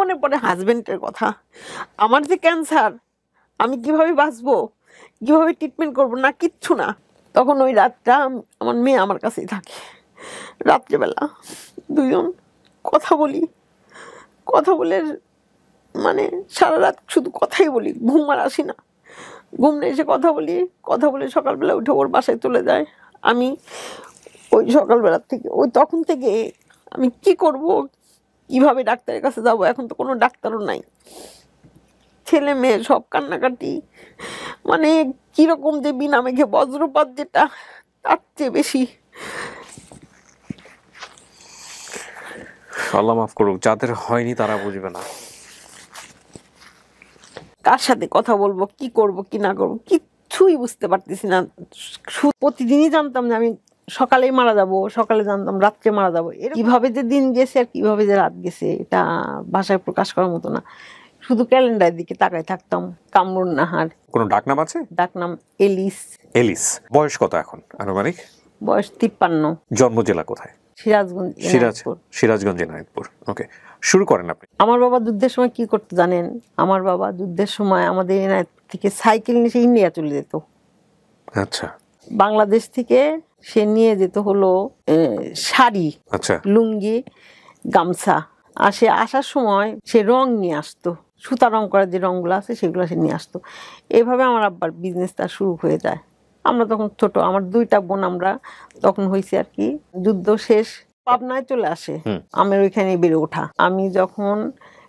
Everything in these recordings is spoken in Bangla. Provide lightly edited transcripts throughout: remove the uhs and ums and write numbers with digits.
মনে পড়ে হাজবেন্ডের কথা। আমার যে ক্যান্সার, আমি কিভাবে বাঁচবো, কিভাবে ট্রিটমেন্ট করবো, না কিচ্ছু না। তখন ওই রাতটা আমার মেয়ে আমার কাছেই থাকে। রাত্রেবেলা দুজন কথা বলি, কথা বলে মানে সারা রাত শুধু কথাই বলি, ঘুম আর আসি না। ঘুম নেই, এসে কথা বলি, কথা বলে সকালবেলা উঠে ওর বাসায় চলে যায়। আমি ওই সকালবেলার থেকে ওই তখন থেকে আমি কি করব, কিভাবে ডাক্তারের কাছে যাব, এখন তো কোনো ডাক্তারও নাই। ছেলে মেয়ে সব কান্নাকাটি, মানে কিরকম যে বিনা মেঘে বজ্রপাত, যেটা তার চেয়ে বেশি। আল্লাহ মাফ করুক, যাদের হয়নি তারা বুঝবে না। কার সাথে কথা বলবো, কি করব কি না করবো, কিচ্ছুই বুঝতে পারতেছি না। প্রতিদিনই জানতাম যে আমি সকালেই মারা যাব, সকালে জানতাম রাত্রে মারা যাবো। কিভাবে যে দিন গেছে আর কিভাবে যে রাত গেছে, এটা ভাষায় প্রকাশ করার মতো না। শুধু ক্যালেন্ডারের দিকে তাকায় থাকতাম। কামরুন নাহার। কোনো ডাকনাম আছে? ডাকনাম এলিস। এলিস। বয়স কত এখন আনুমানিক? বয়স 53। জন্ম জেলা কোথায়? সিরাজগঞ্জ। সিরাজগঞ্জ এনায়েতপুর। ওকে, শুরু করেন আপনি। আমার বাবা যুদ্ধের সময় কি করতে জানেন? আমার বাবা যুদ্ধের সময় আমাদের এনায়েতপুর থেকে সাইকেল নিয়ে ইন্ডিয়া চলে যেত। আচ্ছা। বাংলাদেশ থেকে সে নিয়ে যেত হলো শাড়ি, আচ্ছা, লুঙ্গি, গামছা। আর সে আসার সময় সে রং নিয়ে আসতো, সুতা রং করার যে রংগুলো আছে সেগুলো সে নিয়ে আসতো। এইভাবে আমার আব্বার বিজনেসটা শুরু হয়ে যায়। আমরা তখন ছোট, আমার 2টা বোন, আমরা তখন হয়েছে আর কি। যুদ্ধ শেষ, পাবনায় চলে আসে। আমার ওইখানে বেড়ে ওঠা। আমি যখন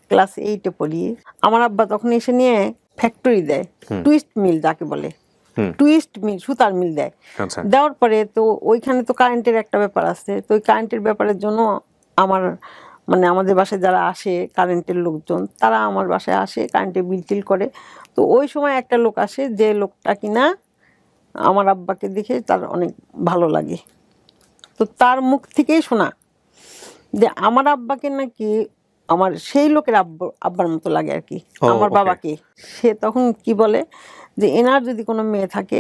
ক্লাস 8-এ পড়ি, আমার আব্বা তখন এসে নিয়ে ফ্যাক্টরি দেয়, টুইস্ট মিল যাকে বলে, টুইস্ট মিল, সুতার মিল দেয়। দেওয়ার পরে তো ওইখানে তো কারেন্টের একটা ব্যাপার আছে। তো ওই কারেন্টের ব্যাপারের জন্য আমার মানে আমাদের বাসায় যারা আসে কারেন্টের লোকজন, তারা আমার বাসায় আসে, কারেন্টের বিল টিল করে। তো ওই সময় একটা লোক আসে, যে লোকটা কিনা আমার আব্বাকে দেখে তার অনেক ভালো লাগে। তো তার মুখ থেকেই শোনা যে আমার আব্বাকে নাকি আমার সেই লোকের আব্বার মতো লাগে আর কি, আমার বাবাকে। সে তখন কি বলে যে এনার যদি কোনো মেয়ে থাকে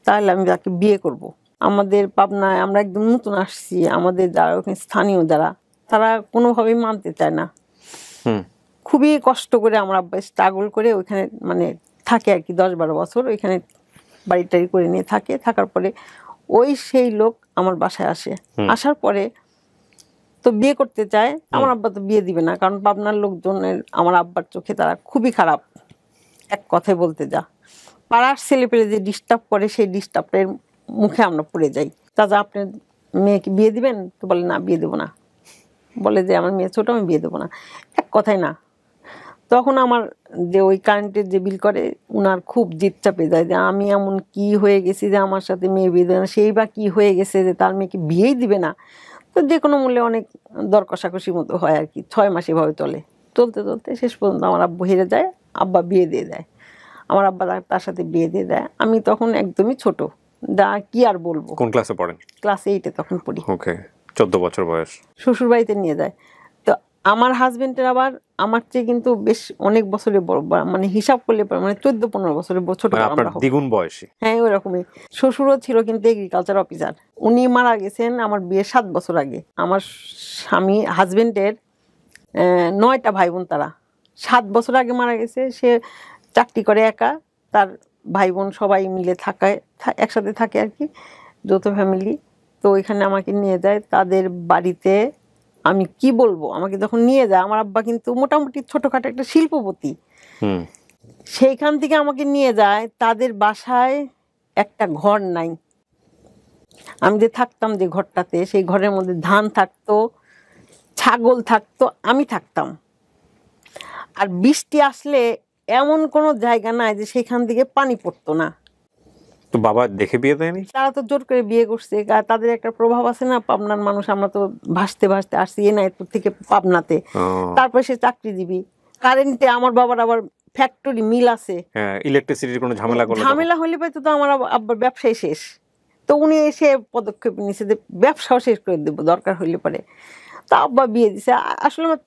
তাহলে আমি তাকে বিয়ে করব। আমাদের পাবনায় আমরা একদম নতুন আসছি, আমাদের যারা ওখানে স্থানীয় যারা, তারা কোনোভাবেই মানতে চায় না। খুবই কষ্ট করে আমার আব্বা স্ট্রাগল করে ওইখানে মানে থাকে আর কি, 10-12 বছর ওইখানে বাড়ি টাড়ি করে নিয়ে থাকে। থাকার পরে ওই সেই লোক আমার বাসায় আসে। আসার পরে তো বিয়ে করতে চায়, আমার আব্বা তো বিয়ে দিবে না, কারণ পাবনার লোকজনের আমার আব্বার চোখে তারা খুবই খারাপ, এক কথায় বলতে যা। পাড়ার ছেলে পেলে যে ডিস্টার্ব করে, সেই ডিস্টার্বের মুখে আমরা পড়ে যাই। চাচা আপনি মেয়েকে বিয়ে দিবেন? তো বলে না, বিয়ে দেবো না। বলে যে আমার মেয়ে ছোট, আমি বিয়ে দেবো না, এক কথাই না। তখন আমার যে ওই কারেন্টের যে বিল করে, উনার খুব জিদ চাপে যায় যে আমি এমন কি হয়ে গেছি যে আমার সাথে মেয়ে বিয়ে দেবে না, সেই বা কি হয়ে গেছে যে তার মেয়েকে বিয়েই দিবে না। তো যে কোনো মূল্যে অনেক দর কষাকষি মতো হয় আর কি। 6 মাস এভাবে চলে, চলতে চলতে শেষ পর্যন্ত আমার আব্বু হেরে যায়, আব্বা বিয়ে দিয়ে দেয়। আমার আব্বা তার সাথে বিয়ে দিয়ে দেয়। আমি তখন একদমই ছোট, যা কি আর বলবো। কোন ক্লাসে পড়েন? ক্লাস 8-এ তখন পড়ি। ওকে, 14 বছর বয়স। শ্বশুর বাড়িতে নিয়ে যায়। তো আমার হাজবেন্ডের আবার আমার চেয়ে কিন্তু বেশ অনেক বছরের বড়, মানে হিসাব করলে মানে 14-15 বছরের ছোট। আপনার দ্বিগুণ বয়সী? হ্যাঁ, ওই রকমই। শ্বশুরও ছিল কিন্তু এগ্রিকালচার অফিসার। উনি মারা গেছেন আমার বিয়ের 7 বছর আগে। আমার স্বামী হাজবেন্ডের 9টা ভাই বোন, তারা 7 বছর আগে মারা গেছে। সে চাকরি করে একা, তার ভাই বোন সবাই মিলে একসাথে থাকে আর কি, যৌথ ফ্যামিলি। তো ওইখানে আমাকে নিয়ে যায় তাদের বাড়িতে। আমি কি বলবো, আমাকে যখন নিয়ে যায়, আমার আব্বা কিন্তু মোটামুটি ছোটখাটো একটা শিল্পপতি, সেইখান থেকে আমাকে নিয়ে যায় তাদের বাসায়। একটা ঘর নাই, আমি যে থাকতাম যে ঘরটাতে, সেই ঘরের মধ্যে ধান থাকতো, ছাগল থাকতো, আমি থাকতাম। আর বৃষ্টি আসলে এমন কোনো জায়গা নাই যে সেখান থেকে পানি পড়তো না। তো বাবা দেখে বিয়ে দেয়নি? তারা তো জোর করে বিয়ে করছে, তাদের একটা প্রভাব আছে না, পাবনার মানুষ। আমরা তো ভাসতে ভাসতে আসছি এনায়েতপুর থেকে পাবনাতে। তারপরে সে চাকরিজীবী, কারেন্টে। আমার বাবার আবার ফ্যাক্টরি মিল আছে, ইলেকট্রিসিটির কোনো ঝামেলা হলে পাইতো তো আমার আব্বার ব্যবসায় শেষ। তো উনি এসে পদক্ষেপ নিয়েছে যে ব্যবসাও শেষ করে দেবো দরকার হইলে পারে। তা আব্বা বিয়ে দিছে। আসলে আমার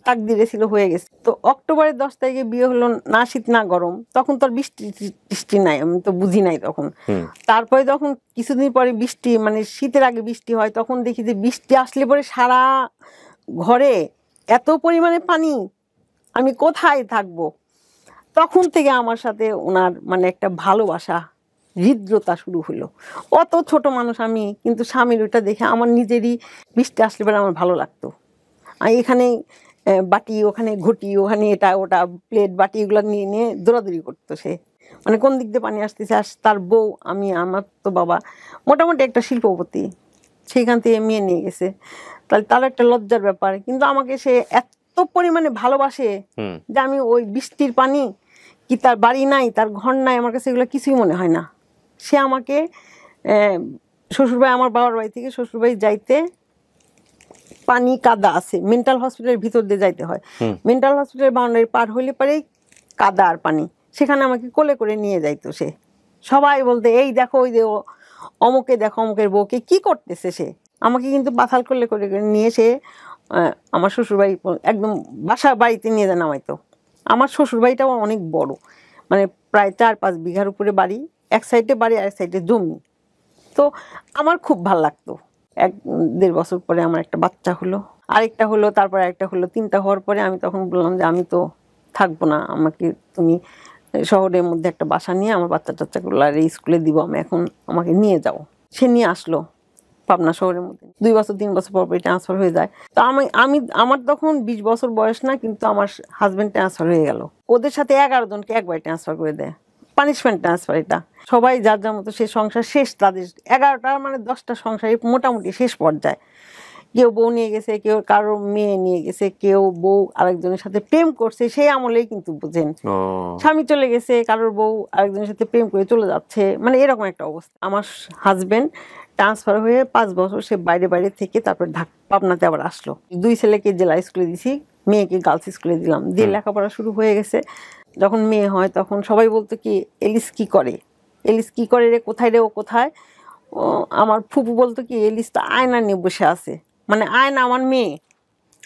তাকদিরে ছিল, হয়ে গেছে। তো অক্টোবরের 10 তারিখে বিয়ে হলো, না শীত না গরম। তখন তো বৃষ্টি নাই, আমি তো বুঝি নাই তখন। তারপরে যখন কিছুদিন পরে বৃষ্টি, মানে শীতের আগে বৃষ্টি হয়, তখন দেখি যে বৃষ্টি আসলে পরে সারা ঘরে এত পরিমাণে পানি, আমি কোথায় থাকবো। তখন থেকে আমার সাথে ওনার মানে একটা ভালোবাসা, হৃদ্রতা শুরু হলো। অত ছোট মানুষ আমি, কিন্তু স্বামীর ওইটা দেখে আমার নিজেরই বৃষ্টি আসলে পরে আমার ভালো লাগতো। আর এখানে বাটি, ওখানে ঘটি, ওখানে এটা ওটা প্লেট বাটি এগুলো নিয়ে নিয়ে দৌড়াদৌড়ি করতো সে। মানে কোন দিক দিয়ে পানি আসতেছে, আর তার বউ, আমি, আমার তো বাবা মোটামুটি একটা শিল্পপতি, সেইখান থেকে মেয়ে নিয়ে গেছে। তাহলে তার একটা লজ্জার ব্যাপার, কিন্তু আমাকে সে এত পরিমাণে ভালোবাসে যে আমি ওই বৃষ্টির পানি কি, তার বাড়ি নাই, তার ঘর নাই, আমার কাছে এগুলো কিছুই মনে হয় না। সে আমাকে শ্বশুরবাড়ি, আমার বাবার বাড়ি থেকে শ্বশুরবাড়ি যাইতে পানি কাদা আছে, মেন্টাল হসপিটালের ভিতর দিয়ে যাইতে হয়। মেন্টাল হসপিটালের বাউন্ডারি পার হইলে পরেই কাদা আর পানি, সেখানে আমাকে কোলে করে নিয়ে যাইতো সে। সবাই বলতে, এই দেখো ওই যে অমুকে দেখো, অমুকের বউকে কি করতেছে সে। আমাকে কিন্তু পাথাল করলে করে নিয়ে সে আমার শ্বশুরবাড়ি একদম বাসা বাড়িতে নিয়ে যায় নামাইতো। আমার শ্বশুরবাড়িটাও অনেক বড়, মানে প্রায় 4-5 বিঘার উপরে বাড়ি, এক সাইডে বাড়ি আর এক সাইডে জমি। তো আমার খুব ভাল লাগতো। 1-1.5 বছর পরে আমার একটা বাচ্চা হলো, আরেকটা হলো, তারপরে আরেকটা হলো, 3টা হওয়ার পরে আমি তখন বললাম যে আমি তো থাকবো না, আমাকে তুমি শহরের মধ্যে একটা বাসা নিয়ে আমার বাচ্চা টাচ্চাগুলো আর স্কুলে দিব, আমি এখন আমাকে নিয়ে যাও। সে নিয়ে আসলো পাবনা শহরের মধ্যে। 2 বছর 3 বছর পর ট্রান্সফার হয়ে যায়। তো আমি আমি আমার তখন 20 বছর বয়স না, কিন্তু আমার হাজবেন্ড ট্রান্সফার হয়ে গেল। ওদের সাথে 11 জনকে একবারে ট্রান্সফার করে দেয়, পানিশমেন্ট ট্রান্সফার এটা। সবাই যার যার মতো, সে সংসার শেষ, তাদের 11টা মানে 10টা সংসারে মোটামুটি শেষ পর্যায়ে। কেউ বউ নিয়ে গেছে, কেউ কারো মেয়ে নিয়ে গেছে, কেউ বউ আরেকজনের সাথে প্রেম করছে, সেই আমলেই কিন্তু বুঝেন। স্বামী চলে গেছে, কারোর বউ আরেকজনের সাথে প্রেম করে চলে যাচ্ছে, মানে এরকম একটা অবস্থা। আমার হাজবেন্ড ট্রান্সফার হয়ে 5 বছর সে বাইরে বাইরে থেকে তারপর পাবনাতে আবার আসলো। 2 ছেলেকে জেলা স্কুলে দিছি, মেয়েকে গার্লস স্কুলে দিলাম, দিয়ে লেখাপড়া শুরু হয়ে গেছে। যখন মেয়ে হয় তখন সবাই বলতো কি, এলিস কি করে, এলিস কি করে রে, কোথায় রে, ও কোথায়। ও আমার ফুপু বলতো কি, এলিস তো আয়না নিয়ে বসে আছে, মানে আয়না আমার মেয়ে।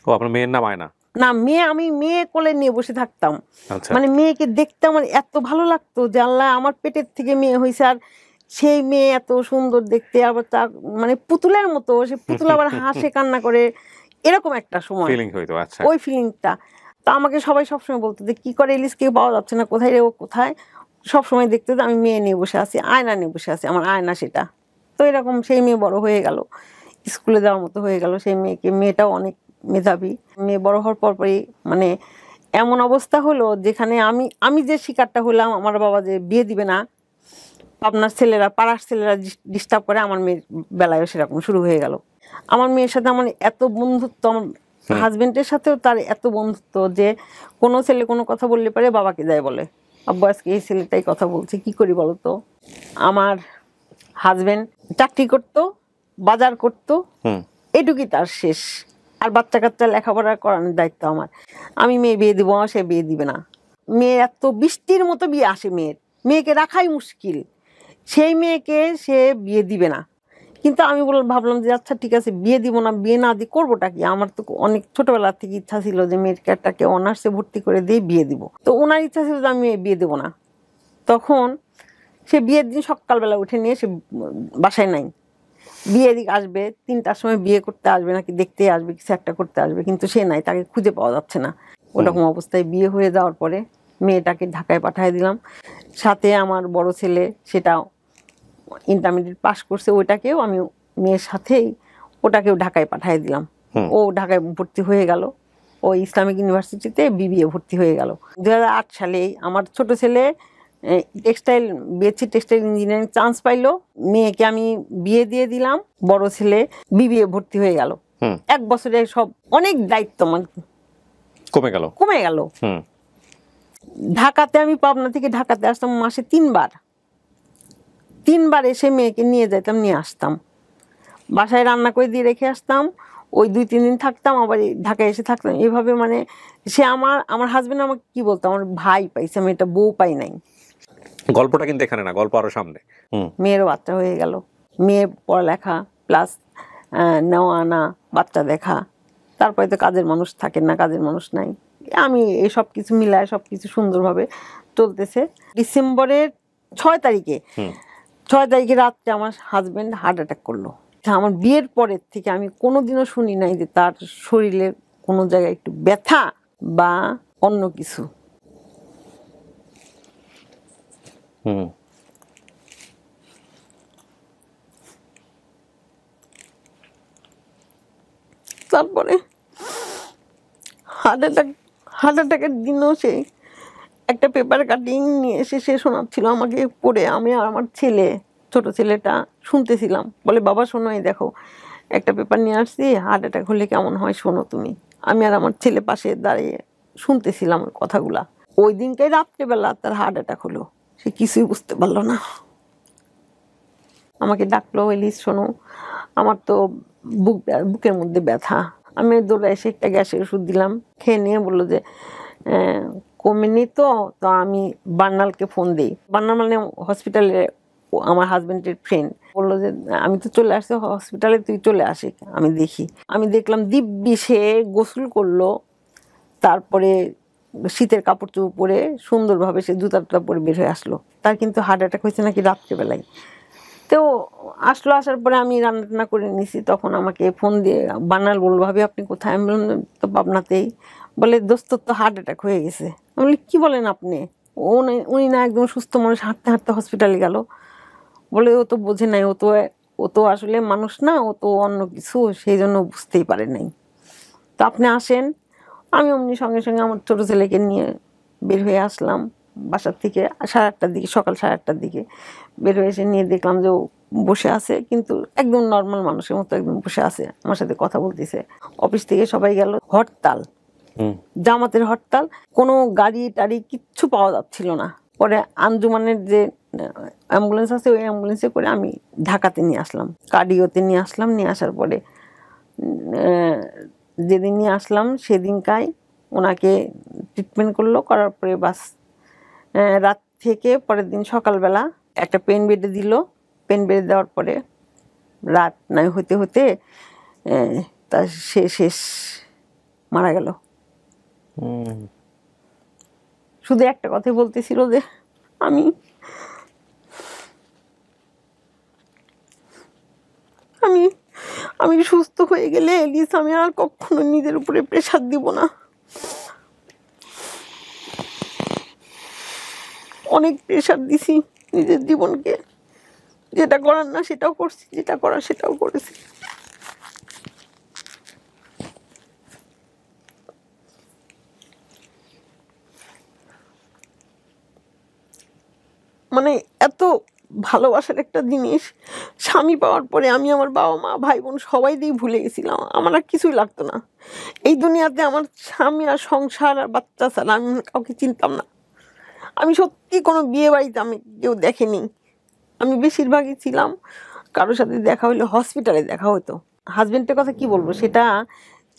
ও, আপনার মেয়ের নাম আয়না? না, মেয়ে, আমি মেয়ে কোলে নিয়ে বসে থাকতাম। মানে মেয়েকে দেখতে আমার এত ভালো লাগতো যে আল্লাহ, আমার পেটের থেকে মেয়ে হয়েছে, আর সেই মেয়ে এত সুন্দর দেখতে, আবার তার মানে পুতুলের মতো, সে পুতুল আবার হাসে কান্না করে, এরকম একটা সময় ফিলিং হইতো। আচ্ছা, ওই ফিলিংটা। তো আমাকে সবাই সবসময় বলতো যে কি করে এলিস, কেউ পাওয়া যাচ্ছে না, কোথায় রে, ও কোথায়। সবসময় দেখতে যে আমি মেয়ে নিয়ে বসে আছি, আয়না নিয়ে বসে আছি, আমার আয়না সেটা। তো এরকম সেই মেয়ে বড় হয়ে গেল, স্কুলে যাওয়ার মতো হয়ে গেল সেই মেয়েকে। মেয়েটাও অনেক মেধাবী। মেয়ে বড় হওয়ার পরপরই মানে এমন অবস্থা হলো, যেখানে আমি আমি যে শিকারটা হলাম, আমার বাবা যে বিয়ে দিবে না, পাবনার ছেলেরা, পাড়ার ছেলেরা ডিস্টার্ব করে, আমার মেয়ের বেলায়ও সেরকম শুরু হয়ে গেল। আমার মেয়ের সাথে আমার এত বন্ধুত্ব, আমার হাজবেন্ডের সাথেও তার এত বন্ধুত্ব যে কোনো ছেলে কোনো কথা বললে পারে বাবাকে যায় বলে, আব্বু আজকে এই ছেলেটাই কথা বলছে, কি করি বলো তো। আমার হাজবেন্ড চাকরি করতো, বাজার করতো, এটুকুই তার শেষ। আর বাচ্চা কাচ্চা লেখাপড়া করানোর দায়িত্ব আমার। আমি মেয়ে বিয়ে দিব, সে বিয়ে দিবে না। মেয়ের এত বৃষ্টির মতো বিয়ে আসে, মেয়েকে রাখাই মুশকিল, সেই মেয়েকে সে বিয়ে দিবে না। কিন্তু আমি ভাবলাম যে আচ্ছা ঠিক আছে, বিয়ে দিব না, বিয়ে না দিয়ে করবোটা কি। আমার তো অনেক ছোটবেলা থেকে ইচ্ছা ছিল যে মেয়েটাকে অনার্সে ভর্তি করে দিয়ে বিয়ে দিব। তো ওনার ইচ্ছা ছিল যে আমি বিয়ে দেবো না। তখন সে বিয়ের দিন সকালবেলা উঠে নিয়ে সে বাসায় নাই, বিয়ে দিক আসবে 3টার সময়, বিয়ে করতে আসবে নাকি দেখতে আসবে, কিছু একটা করতে আসবে, কিন্তু সে নাই, তাকে খুঁজে পাওয়া যাচ্ছে না। ওরকম অবস্থায় বিয়ে হয়ে যাওয়ার পরে মেয়েটাকে ঢাকায় পাঠিয়ে দিলাম। সাথে আমার বড় ছেলে, সেটা ইন্টারমিডিয়েট পাস করছে, ওইটাকেও আমি মেয়ের সাথেই ওটাকেও ঢাকায় পাঠিয়ে দিলাম। ও ঢাকায় ভর্তি হয়ে গেল, ও ইসলামিক ইউনিভার্সিটিতে বিবিএ ভর্তি হয়ে গেল। 2008 সালে আমার ছোট ছেলে বিএসসি টেক্সটাইল ইঞ্জিনিয়ারিং চান্স পাইলো। মেয়েকে আমি বিয়ে দিয়ে দিলাম, বড় ছেলে বিবিএ ভর্তি হয়ে গেল। 1 বছরে সব অনেক দায়িত্ব মানে কমে গেল। ঢাকাতে আমি পাবনা থেকে ঢাকাতে আসতাম মাসে 3বার এসে মেয়েকে নিয়ে যেতাম, নিয়ে আসতাম, বাসায় রান্না করে দিয়ে রেখে আসতাম, ওই 2-3 দিন থাকতাম, আবার ঢাকায় এসে থাকতাম। এইভাবে মানে সে আমার হাজবেন্ড আমাকে কি বলতো, আমার ভাই পাইছে, আমি এটা বউ পাই নাই। গল্পটা কিন্তু এখানে না, গল্প আরো সামনে। মেয়েরও বাচ্চা হয়ে গেল, মেয়ের পড়ালেখা প্লাস নেওয়া আনা, বাচ্চা দেখা, তারপরে তো কাজের মানুষ থাকেন না, কাজের মানুষ নাই। আমি এই সব কিছু মিলায় সব কিছু সুন্দরভাবে চলতেছে। ডিসেম্বরের 6 তারিখে রাত্রে আমার হাজবেন্ড হার্ট অ্যাটাক করলো। আমার বিয়ের পরের থেকে আমি কোনোদিনও শুনি নাই যে তার শরীরে কোনো জায়গায় একটু ব্যথা বা অন্য কিছু। হুম। তারপরে হার্ট অ্যাটাকের দিনও সে একটা পেপার কাটিং নিয়ে এসে সে শোনাচ্ছিল আমাকে পড়ে। আমি আর আমার ছেলে, ছোট ছেলেটা শুনতেছিলাম। বলে বাবা শোনো, এই দেখো একটা পেপার নিয়ে আসছি, হার্ট অ্যাটাক হলে কেমন হয় শোনো তুমি। আমি আর আমার ছেলে পাশে দাঁড়িয়ে শুনতেছিলাম ওই কথাগুলা। ওই দিনটাই রাত্রেবেলা তার হার্ট অ্যাটাক হলো। সে কিছুই বুঝতে পারলো না। আমাকে ডাকলো, এলিস শোনো, আমার তো বুকের মধ্যে ব্যথা। আমি দৌড়ে এসে একটা গ্যাসের ওষুধ দিলাম, খেয়ে নিয়ে বললো যে কমেনি। তো তো আমি বার্নালকে ফোন দিই। বার্নাল মানে হসপিটালে আমার হাজবেন্ডের ফ্রেন্ড। বললো যে আমি তো চলে আসছি হসপিটালে, তুই চলে আসি, আমি দেখি। আমি দেখলাম দিব্যি সে গোসল করলো, তারপরে শীতের কাপড় চোপড় পরে সুন্দরভাবে সে জুতা টুতা পরে বের হয়ে আসলো। তার কিন্তু হার্ট অ্যাটাক হয়েছে নাকি রাত্রেবেলায়। তো আসলো, আসার পরে আমি রান্না টান্না করে নিছি। তখন আমাকে ফোন দিয়ে বানাল বললো ভাবি আপনি কোথায়? আমি বললাম তো পাবনাতেই। বলে দোস্ত তো হার্ট অ্যাটাক হয়ে গেছে। আমি বলি কী বলেন আপনি? উনি না একদম সুস্থ মানুষ, হাঁটতে হাঁটতে হসপিটালে গেল। বলে ও তো বোঝে নাই, ও তো আসলে মানুষ না, ও তো অন্য কিছু, সেই জন্য বুঝতেই পারে নাই। তো আপনি আসেন। আমি অমনি সঙ্গে সঙ্গে আমার ছোটো ছেলেকে নিয়ে বের হয়ে আসলাম বাসার থেকে। 8:30টার দিকে, সকাল 8:30টার দিকে বের হয়ে এসে নিয়ে দেখলাম যে ও বসে আছে, কিন্তু একদম নর্মাল মানুষের মতো একদম বসে আছে, আমার সাথে কথা বলতেছে। অফিস থেকে সবাই গেল, হরতাল, জামাতের হরতাল, কোনো গাড়ি টাড়ি কিচ্ছু পাওয়া যাচ্ছিল না। পরে আঞ্জুমানের যে অ্যাম্বুলেন্স আছে, ওই অ্যাম্বুলেন্সে করে আমি ঢাকাতে নিয়ে আসলাম, কার্ডিওতে নিয়ে আসলাম। নিয়ে আসার পরে যেদিন নিয়ে আসলাম সেদিনকাই ওনাকে ট্রিটমেন্ট করলো, করার পরে বাস রাত থেকে পরের দিন সকালবেলা একটা পেন বেডে দিল। পেন বেডে দেওয়ার পরে রাত নাই হতে হতে তার শেষ মারা গেল। শুধু একটা কথাই বলতেছিল যে আমি আমি আমি সুস্থ হয়ে গেলে এলিস আমি আর কখনো নিজের উপরে প্রেশার দিব না। অনেক প্রেশার দিছি নিজের জীবনকে, যেটা করার না সেটাও করছি, যেটা করার সেটাও করেছি। মানে এত ভালোবাসার একটা জিনিস স্বামী পাওয়ার পরে আমি আমার বাবা মা ভাই বোন সবাই দিয়ে ভুলে গেছিলাম। আমার আর কিছুই লাগতো না এই দুনিয়াতে। আমার স্বামী আর সংসার আর বাচ্চা ছাড়া আমি কাউকে চিনতাম না। আমি সত্যি কোনো বিয়ে বাড়িতে আমি কেউ দেখেনি। আমি বেশিরভাগই ছিলাম কারোর সাথে দেখা হইলে হসপিটালে দেখা হতো। হাজবেন্ডের কথা কি বলবো, সেটা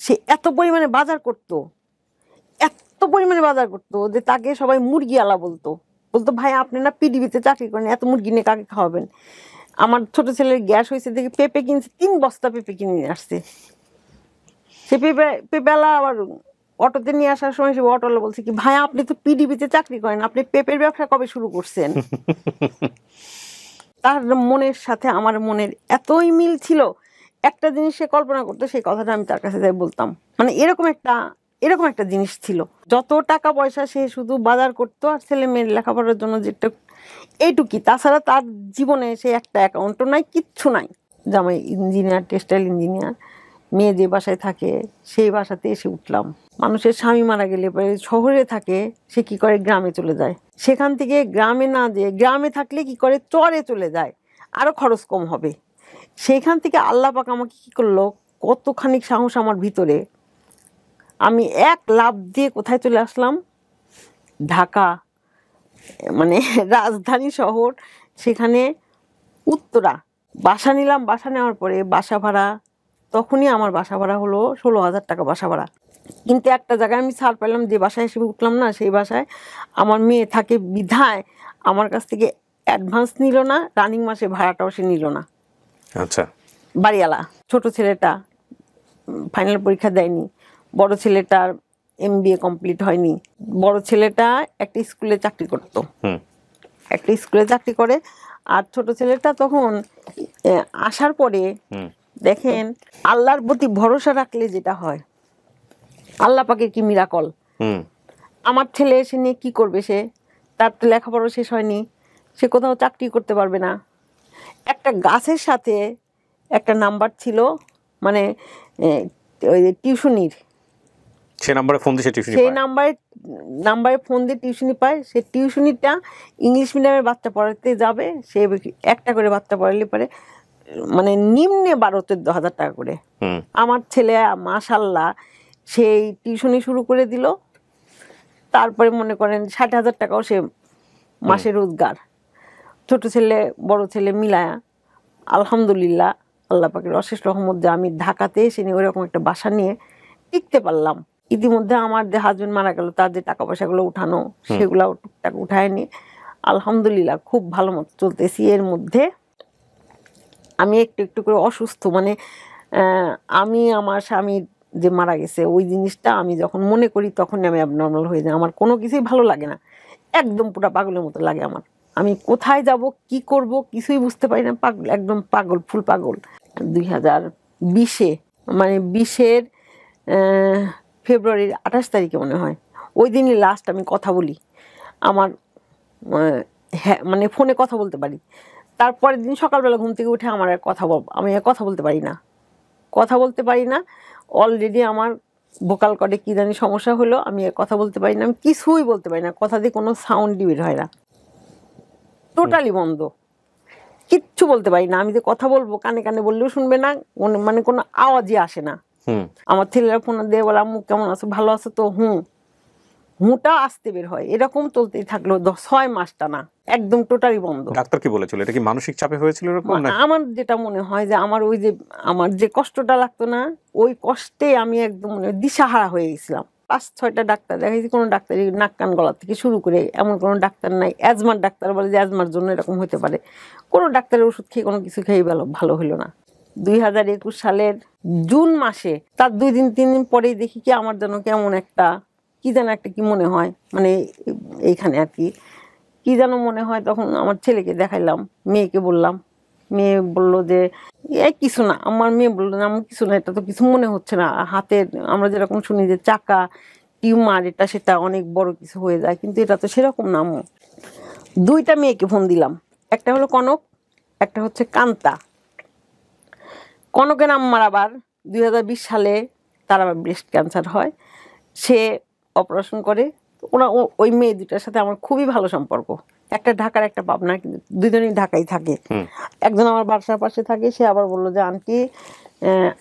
সে এত পরিমাণে বাজার করতো, এত পরিমাণে বাজার করতো যে তাকে সবাই মুরগি আলা বলতো। বলতো ভাই আপনি না পিডিবিতে চাকরি করেন, এত মুরগি নিয়ে কাকে খাওয়াবেন? আমার ছোট ছেলের গ্যাস হয়েছে দেখে পেঁপে কিনছে, 3 বস্তা পেঁপে কিনে নিয়ে আসছে। সে পেঁপেলা আবার অটোতে নিয়ে আসার সময় সে অটোওয়ালা বলছে কি ভাই আপনি তো পিডিবিতে চাকরি করেন, আপনি পেঁপের ব্যবসা কবে শুরু করছেন? তার মনের সাথে আমার মনের এতই মিল ছিল, একটা জিনিস সে কল্পনা করতো সেই কথাটা আমি তার কাছে যাই বলতাম। মানে এরকম একটা জিনিস ছিল। যত টাকা পয়সা সে শুধু বাজার করতো আর ছেলে মেয়ের লেখাপড়ার জন্য যেটা এইটুকি, তাছাড়া তার জীবনে সে একটা অ্যাকাউন্টও নাই, কিচ্ছু নাই। জামাই ইঞ্জিনিয়ার, টেক্সটাইল ইঞ্জিনিয়ার, মেয়ে যে বাসায় থাকে সেই বাসাতে এসে উঠলাম। মানুষের স্বামী মারা গেলে শহরে থাকে, সে কি করে গ্রামে চলে যায়। সেখান থেকে গ্রামে না যেয়ে গ্রামে থাকলে কি করে চরে চলে যায়, আরও খরচ কম হবে। সেইখান থেকে আল্লাহ পাক আমাকে কী করলো, কতখানি সাহস আমার ভিতরে, আমি এক লাফ দিয়ে কোথায় চলে আসলাম, ঢাকা, মানে রাজধানী শহর। সেখানে উত্তরা বাসা নিলাম। বাসা নেওয়ার পরে বাসা ভাড়া, তখনই আমার বাসা ভাড়া হলো 16,000 টাকা বাসা ভাড়া। কিন্তু একটা জায়গায় আমি ছাড় পেলাম, যে বাসায় এসে উঠলাম না সেই বাসায় আমার মেয়ে থাকে বিধায় আমার কাছ থেকে অ্যাডভান্স নিল না, রানিং মাসে ভাড়াটাও সে নিল না। আচ্ছা। বাড়িওয়ালা। ছোট ছেলেটা ফাইনাল পরীক্ষা দেয়নি, বড় ছেলেটার MBA কমপ্লিট হয়নি। বড় ছেলেটা একটা স্কুলে চাকরি করতো, একটা স্কুলে চাকরি করে। আর ছোট ছেলেটা তখন আসার পরে দেখেন আল্লাহর প্রতি ভরসা রাখলে যেটা হয়, আল্লাহ পাকের কি মিরাকল। আমার ছেলে এসে নিয়ে কী করবে, তার তো লেখাপড়া শেষ হয়নি, সে কোথাও চাকরি করতে পারবে না। একটা গাছের সাথে একটা নাম্বার ছিল, মানে ওই যে টিউশনির, সে নাম্বারে ফোন দিয়ে সে টিউশনি সেই পায়। নাম্বারে ফোন দিয়ে টিউশনি পায়। সে টিউশনিটা ইংলিশ মিডিয়ামের বাচ্চা পড়াতে যাবে, সে একটা করে বাচ্চা পড়ালে পারে, মানে নিম্নে 12-14 হাজার টাকা করে। আমার ছেলে মাশাল্লাহ সেই টিউশনি শুরু করে দিল, তারপরে মনে করেন 60,000 টাকাও সে মাসে রোজগার। ছোট ছেলে বড় ছেলে মিলায়া আলহামদুলিল্লাহ, আল্লাহ পাকের অশেষ রহমত যে আমি ঢাকাতে এসে নিয়ে ওইরকম একটা বাসা নিয়ে টিকতে পারলাম। ইতিমধ্যে আমার যে হাজবেন্ড মারা গেল, তার যে টাকা পয়সাগুলো উঠানো, সেগুলো টুকটাক উঠায় নিয়ে আলহামদুলিল্লাহ খুব ভালো মতো চলতেছি। এর মধ্যে আমি একটু একটু করে অসুস্থ, মানে আমি আমার স্বামীর যে মারা গেছে ওই জিনিসটা আমি যখন মনে করি তখন আমি অ্যাবনর্মাল হয়ে যাই। আমার কোনো কিছুই ভালো লাগে না, একদম পুরো পাগলের মতো লাগে আমার। আমি কোথায় যাব, কি করব, কিছুই বুঝতে পারি না, পাগল, একদম পাগল, ফুল পাগল। 2020-এ, মানে 20-এর ফেব্রুয়ারির 28 তারিখে মনে হয়, ওই দিনই লাস্ট আমি কথা বলি। আমার হ্যাঁ, মানে ফোনে কথা বলতে পারি। তারপরের দিন সকালবেলা ঘুম থেকে উঠে আমার আমি আর কথা বলতে পারি না, কথা বলতে পারি না। অলরেডি আমার ভোকাল কর্ডে কী জানি সমস্যা হলো, আমি আর কথা বলতে পারি না, আমি কিছুই বলতে পারি না, কথা দিয়ে কোনো সাউন্ডই বের হয় না, টোটালি বন্ধ, কিচ্ছু বলতে পারি না। আমি যে কথা বলবো কানে কানে বললেও শুনবে না, মানে কোনো আওয়াজই আসে না। আমার ছেলেরা ফোন দিয়ে বলে আম্মু কেমন আছো, ভালো আছো তো, হুঁটা আসতে বের হয়। এরকম চলতেই থাকলো 6 মাস টানা, একদম টোটালি বন্ধ। ডাক্তার কি বলেছিল, এটা কি মানসিক চাপে হয়েছিল এরকম না? আমার যেটা মনে হয় যে আমার যে কষ্টটা লাগতো না, ওই কষ্টে আমি একদম দিশাহারা হয়ে গেছিলাম। 5-6টা ডাক্তার দেখাইছি, কোনো ডাক্তারই নাক কান গলা থেকে শুরু করে এমন কোনো ডাক্তার নাই। অ্যাজমার ডাক্তার বলে যে অ্যাজমার জন্য এরকম হতে পারে, কোনো ডাক্তারের ওষুধ খেয়ে কোনো কিছু খেয়ে ভালো হলো না। 2021 সালের জুন মাসে তার 2-3 দিন পরেই দেখি কি আমার যেন কেমন একটা কি যেন একটা কি মনে হয়, মানে এইখানে আর কি যেন মনে হয়। তখন আমার ছেলেকে দেখাইলাম, মেয়েকে বললাম, মেয়ে বললো যে কিছু না। আমার মেয়ে বললো যে আমার কিছু না, এটা তো কিছু মনে হচ্ছে না, হাতের আমরা যেরকম শুনি যে চাকা, টিউমার, এটা সেটা অনেক বড় কিছু হয়ে যায়, কিন্তু এটা তো সেরকম না। 2টা মেয়েকে ফোন দিলাম, একটা হলো কনক, একটা হচ্ছে কান্তা। কনকের আম্মার আবার 2020 সালে তার আবার ব্রেস্ট ক্যান্সার হয়, সে অপারেশন করে। ওই মেয়ে দুটার সাথে আমার খুবই ভালো সম্পর্ক, একটা ঢাকার একটা পাবনা, কিন্তু দুজনেই ঢাকায় থাকে। একজন আমার বাসার পাশে থাকে, সে আবার বললো যে আন্টি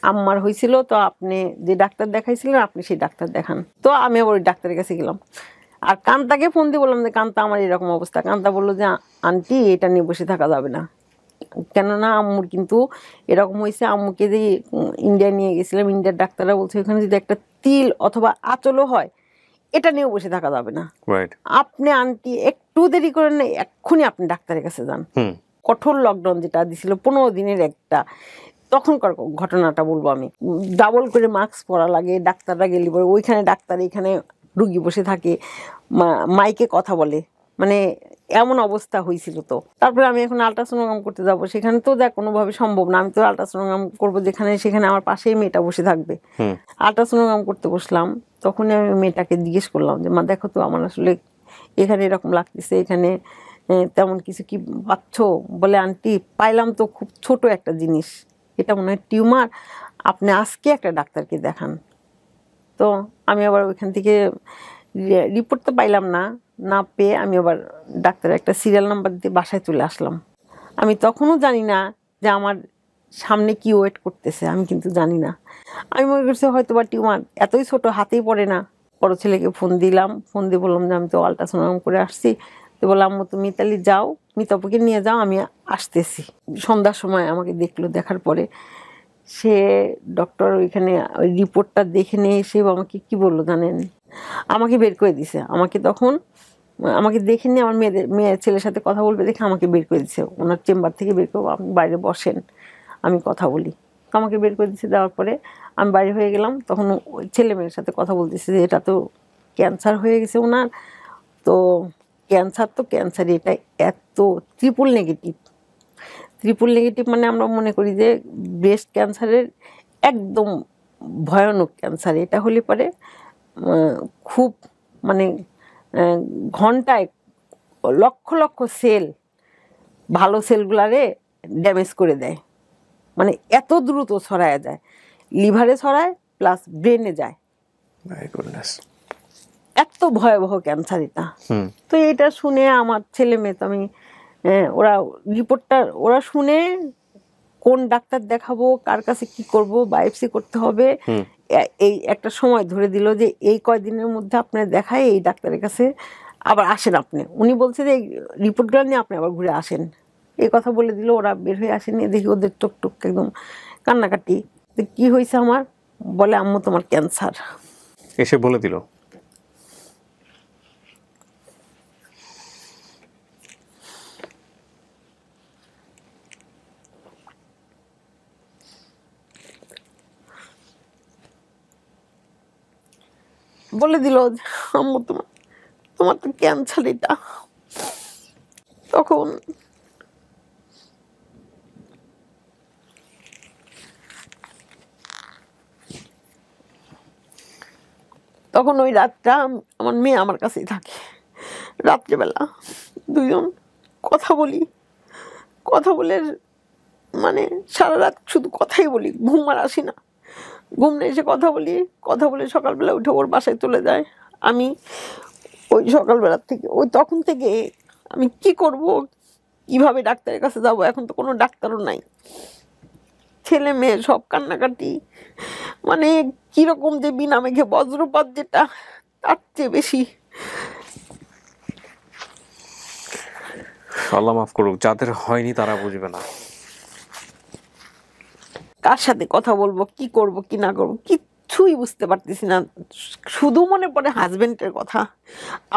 আম্মার হয়েছিল তো আপনি যে ডাক্তার দেখাইছিলেন আপনি সেই ডাক্তার দেখান। তো আমি আবার ওই ডাক্তারের কাছে গেলাম, আর কান্তাকে ফোন দিয়ে বললাম যে কান্তা আমার এরকম অবস্থা। কান্তা বললো যে আন্টি এটা নিয়ে বসে থাকা যাবে না, কেননা আম্মুর কিন্তু এরকম হয়েছে। আম্মুকে যে ইন্ডিয়া নিয়ে গেছিলাম, ইন্ডিয়ার ডাক্তাররা বলছে ওখানে যদি একটা তিল অথবা আঁচলও হয়, এটা নিয়েও বসে থাকা যাবে না। আপনি আন্টি একটু দেরি করেন না, এক্ষুনি আপনি ডাক্তারের কাছে যান। কঠোর লকডাউন যেটা দিছিল 15 দিনের একটা, তখনকার ঘটনাটা বলবো আমি। ডাবল করে মাস্ক পরা লাগে, ডাক্তাররা গেলে পরে ওইখানে ডাক্তার, এখানে রুগী বসে থাকে, মাইকে কথা বলে, মানে এমন অবস্থা হয়েছিল। তো তারপরে আমি এখন আল্ট্রাসোনোগ্রাম করতে যাব, সেখানে তো দেখ কোনোভাবে সম্ভব না, আমি তো আল্ট্রাসোনোগ্রাম করবো যেখানে, সেখানে আমার পাশেই মেয়েটা বসে থাকবে। আল্ট্রাসোনোগ্রাম করতে বসলাম, তখনই আমি মেয়েটাকে জিজ্ঞেস করলাম যে মা দেখো তো আমার আসলে এখানে এরকম লাগতেছে, এখানে তেমন কিছু কি পাচ্ছ? বলে আন্টি পাইলাম তো খুব ছোট একটা জিনিস, এটা মনে হয় টিউমার, আপনি আজকে একটা ডাক্তারকে দেখান। তো আমি আবার ওইখান থেকে রিপোর্ট তো পাইলাম না পেয়ে আমি আবার ডাক্তারের একটা সিরিয়াল নাম্বার দিয়ে বাসায় চলে আসলাম। আমি তখনও জানি না যে আমার সামনে কি ওয়েট করতেছে, আমি কিন্তু জানি না। আমি মনে করছি হয়তো বা টিউমার, এতই ছোট, হাতেই পড়ে না। বড় ছেলেকে ফোন দিলাম, ফোন দিয়ে বললাম যে আমি তো আল্ট্রাসাউন্ড করে আসছি। তো বললাম আম্মু তুমি মিতালি যাও, মিতাপুকে নিয়ে যাও, আমি আসতেছি। সন্ধ্যার সময় আমাকে দেখলো, দেখার পরে সে ডক্টর ওইখানে ওই রিপোর্টটা দেখে নিয়ে এসে আমাকে কি বললো জানেন, আমাকে বের করে দিছে। আমাকে দেখে নিয়ে আমার মেয়ের ছেলের সাথে কথা বলবে দেখে আমাকে বের করে দিছে, ওনার চেম্বার থেকে বের করবো, আপনি বাইরে বসেন আমি কথা বলি। আমাকে বের করে দিচ্ছে, দেওয়ার পরে আমি বাইরে হয়ে গেলাম। তখন ওই ছেলে মেয়ের সাথে কথা বলতেছে যে এটা তো ক্যান্সার হয়ে গেছে ওনার, তো ক্যান্সার এটা এত ট্রিপল নেগেটিভ, মানে আমরা মনে করি যে ব্রেস্ট ক্যান্সারের একদম ভয়ানক ক্যান্সার। এটা হলে পরে খুব মানে ঘন্টায় লক্ষ লক্ষ সেল, ভালো সেলগুলারে ড্যামেজ করে দেয়। মানে এত দ্রুত ছড়ায় যায়, লিভারে ছড়ায় প্লাস ব্রেনে যায়। My goodness. এত ভয়াবহ ক্যান্সার এটা। হুম। তো এটা শুনে আমার ছেলে মেয়ে, তো আমি ওরা রিপোর্টটা ওরা শুনে কোন ডাক্তার দেখাবো, কার কাছে কি করব, বায়োপসি করতে হবে, এই একটা সময় ধরে দিল যে এই কয়দিনের মধ্যে আপনার দেখায় এই ডাক্তারের কাছে আবার আসেন আপনি। উনি বলছে যে এই রিপোর্টগুলো নিয়ে আপনি আবার ঘুরে আসেন, এই কথা বলে দিল। ওরা বের হয়ে আসেনি, দেখি ওদের টুক টুক একদম কান্নাকাটি। তো কি হয়েছে আমার, বলে আম্মু তোমার ক্যান্সার। এসে বলে দিল? বলে দিল আম্মু তোমার তোমার তো ক্যান্সার এটা। তখন তখন ওই রাতটা আমার মেয়ে আমার কাছেই থাকে। রাত্রেবেলা দুজন কথা বলি, কথা বলে মানে সারা রাত শুধু কথাই বলি, ঘুম আর আসি না। ঘুম নেই, এসে কথা বলি, কথা বলে সকালবেলা উঠে ওর বাসায় চলে যায়। আমি ওই সকালবেলার থেকে ওই তখন থেকে আমি কি করব, কিভাবে ডাক্তারের কাছে যাব, এখন তো কোনো ডাক্তারও নাই। ছেলে মেয়ে সব কান্নাকাটি, মানে কিরকম যে বিনা মেঘে বজ্রপাত, যেটা তার চেয়ে বেশি। আল্লাহ মাফ করুক, যাদের হয়নি তারা বুঝবে না। কার সাথে কথা বলবো, কি করব কি না করব কিচ্ছুই বুঝতে পারতেছি না। শুধু মনে পড়ে হাজবেন্ডের কথা।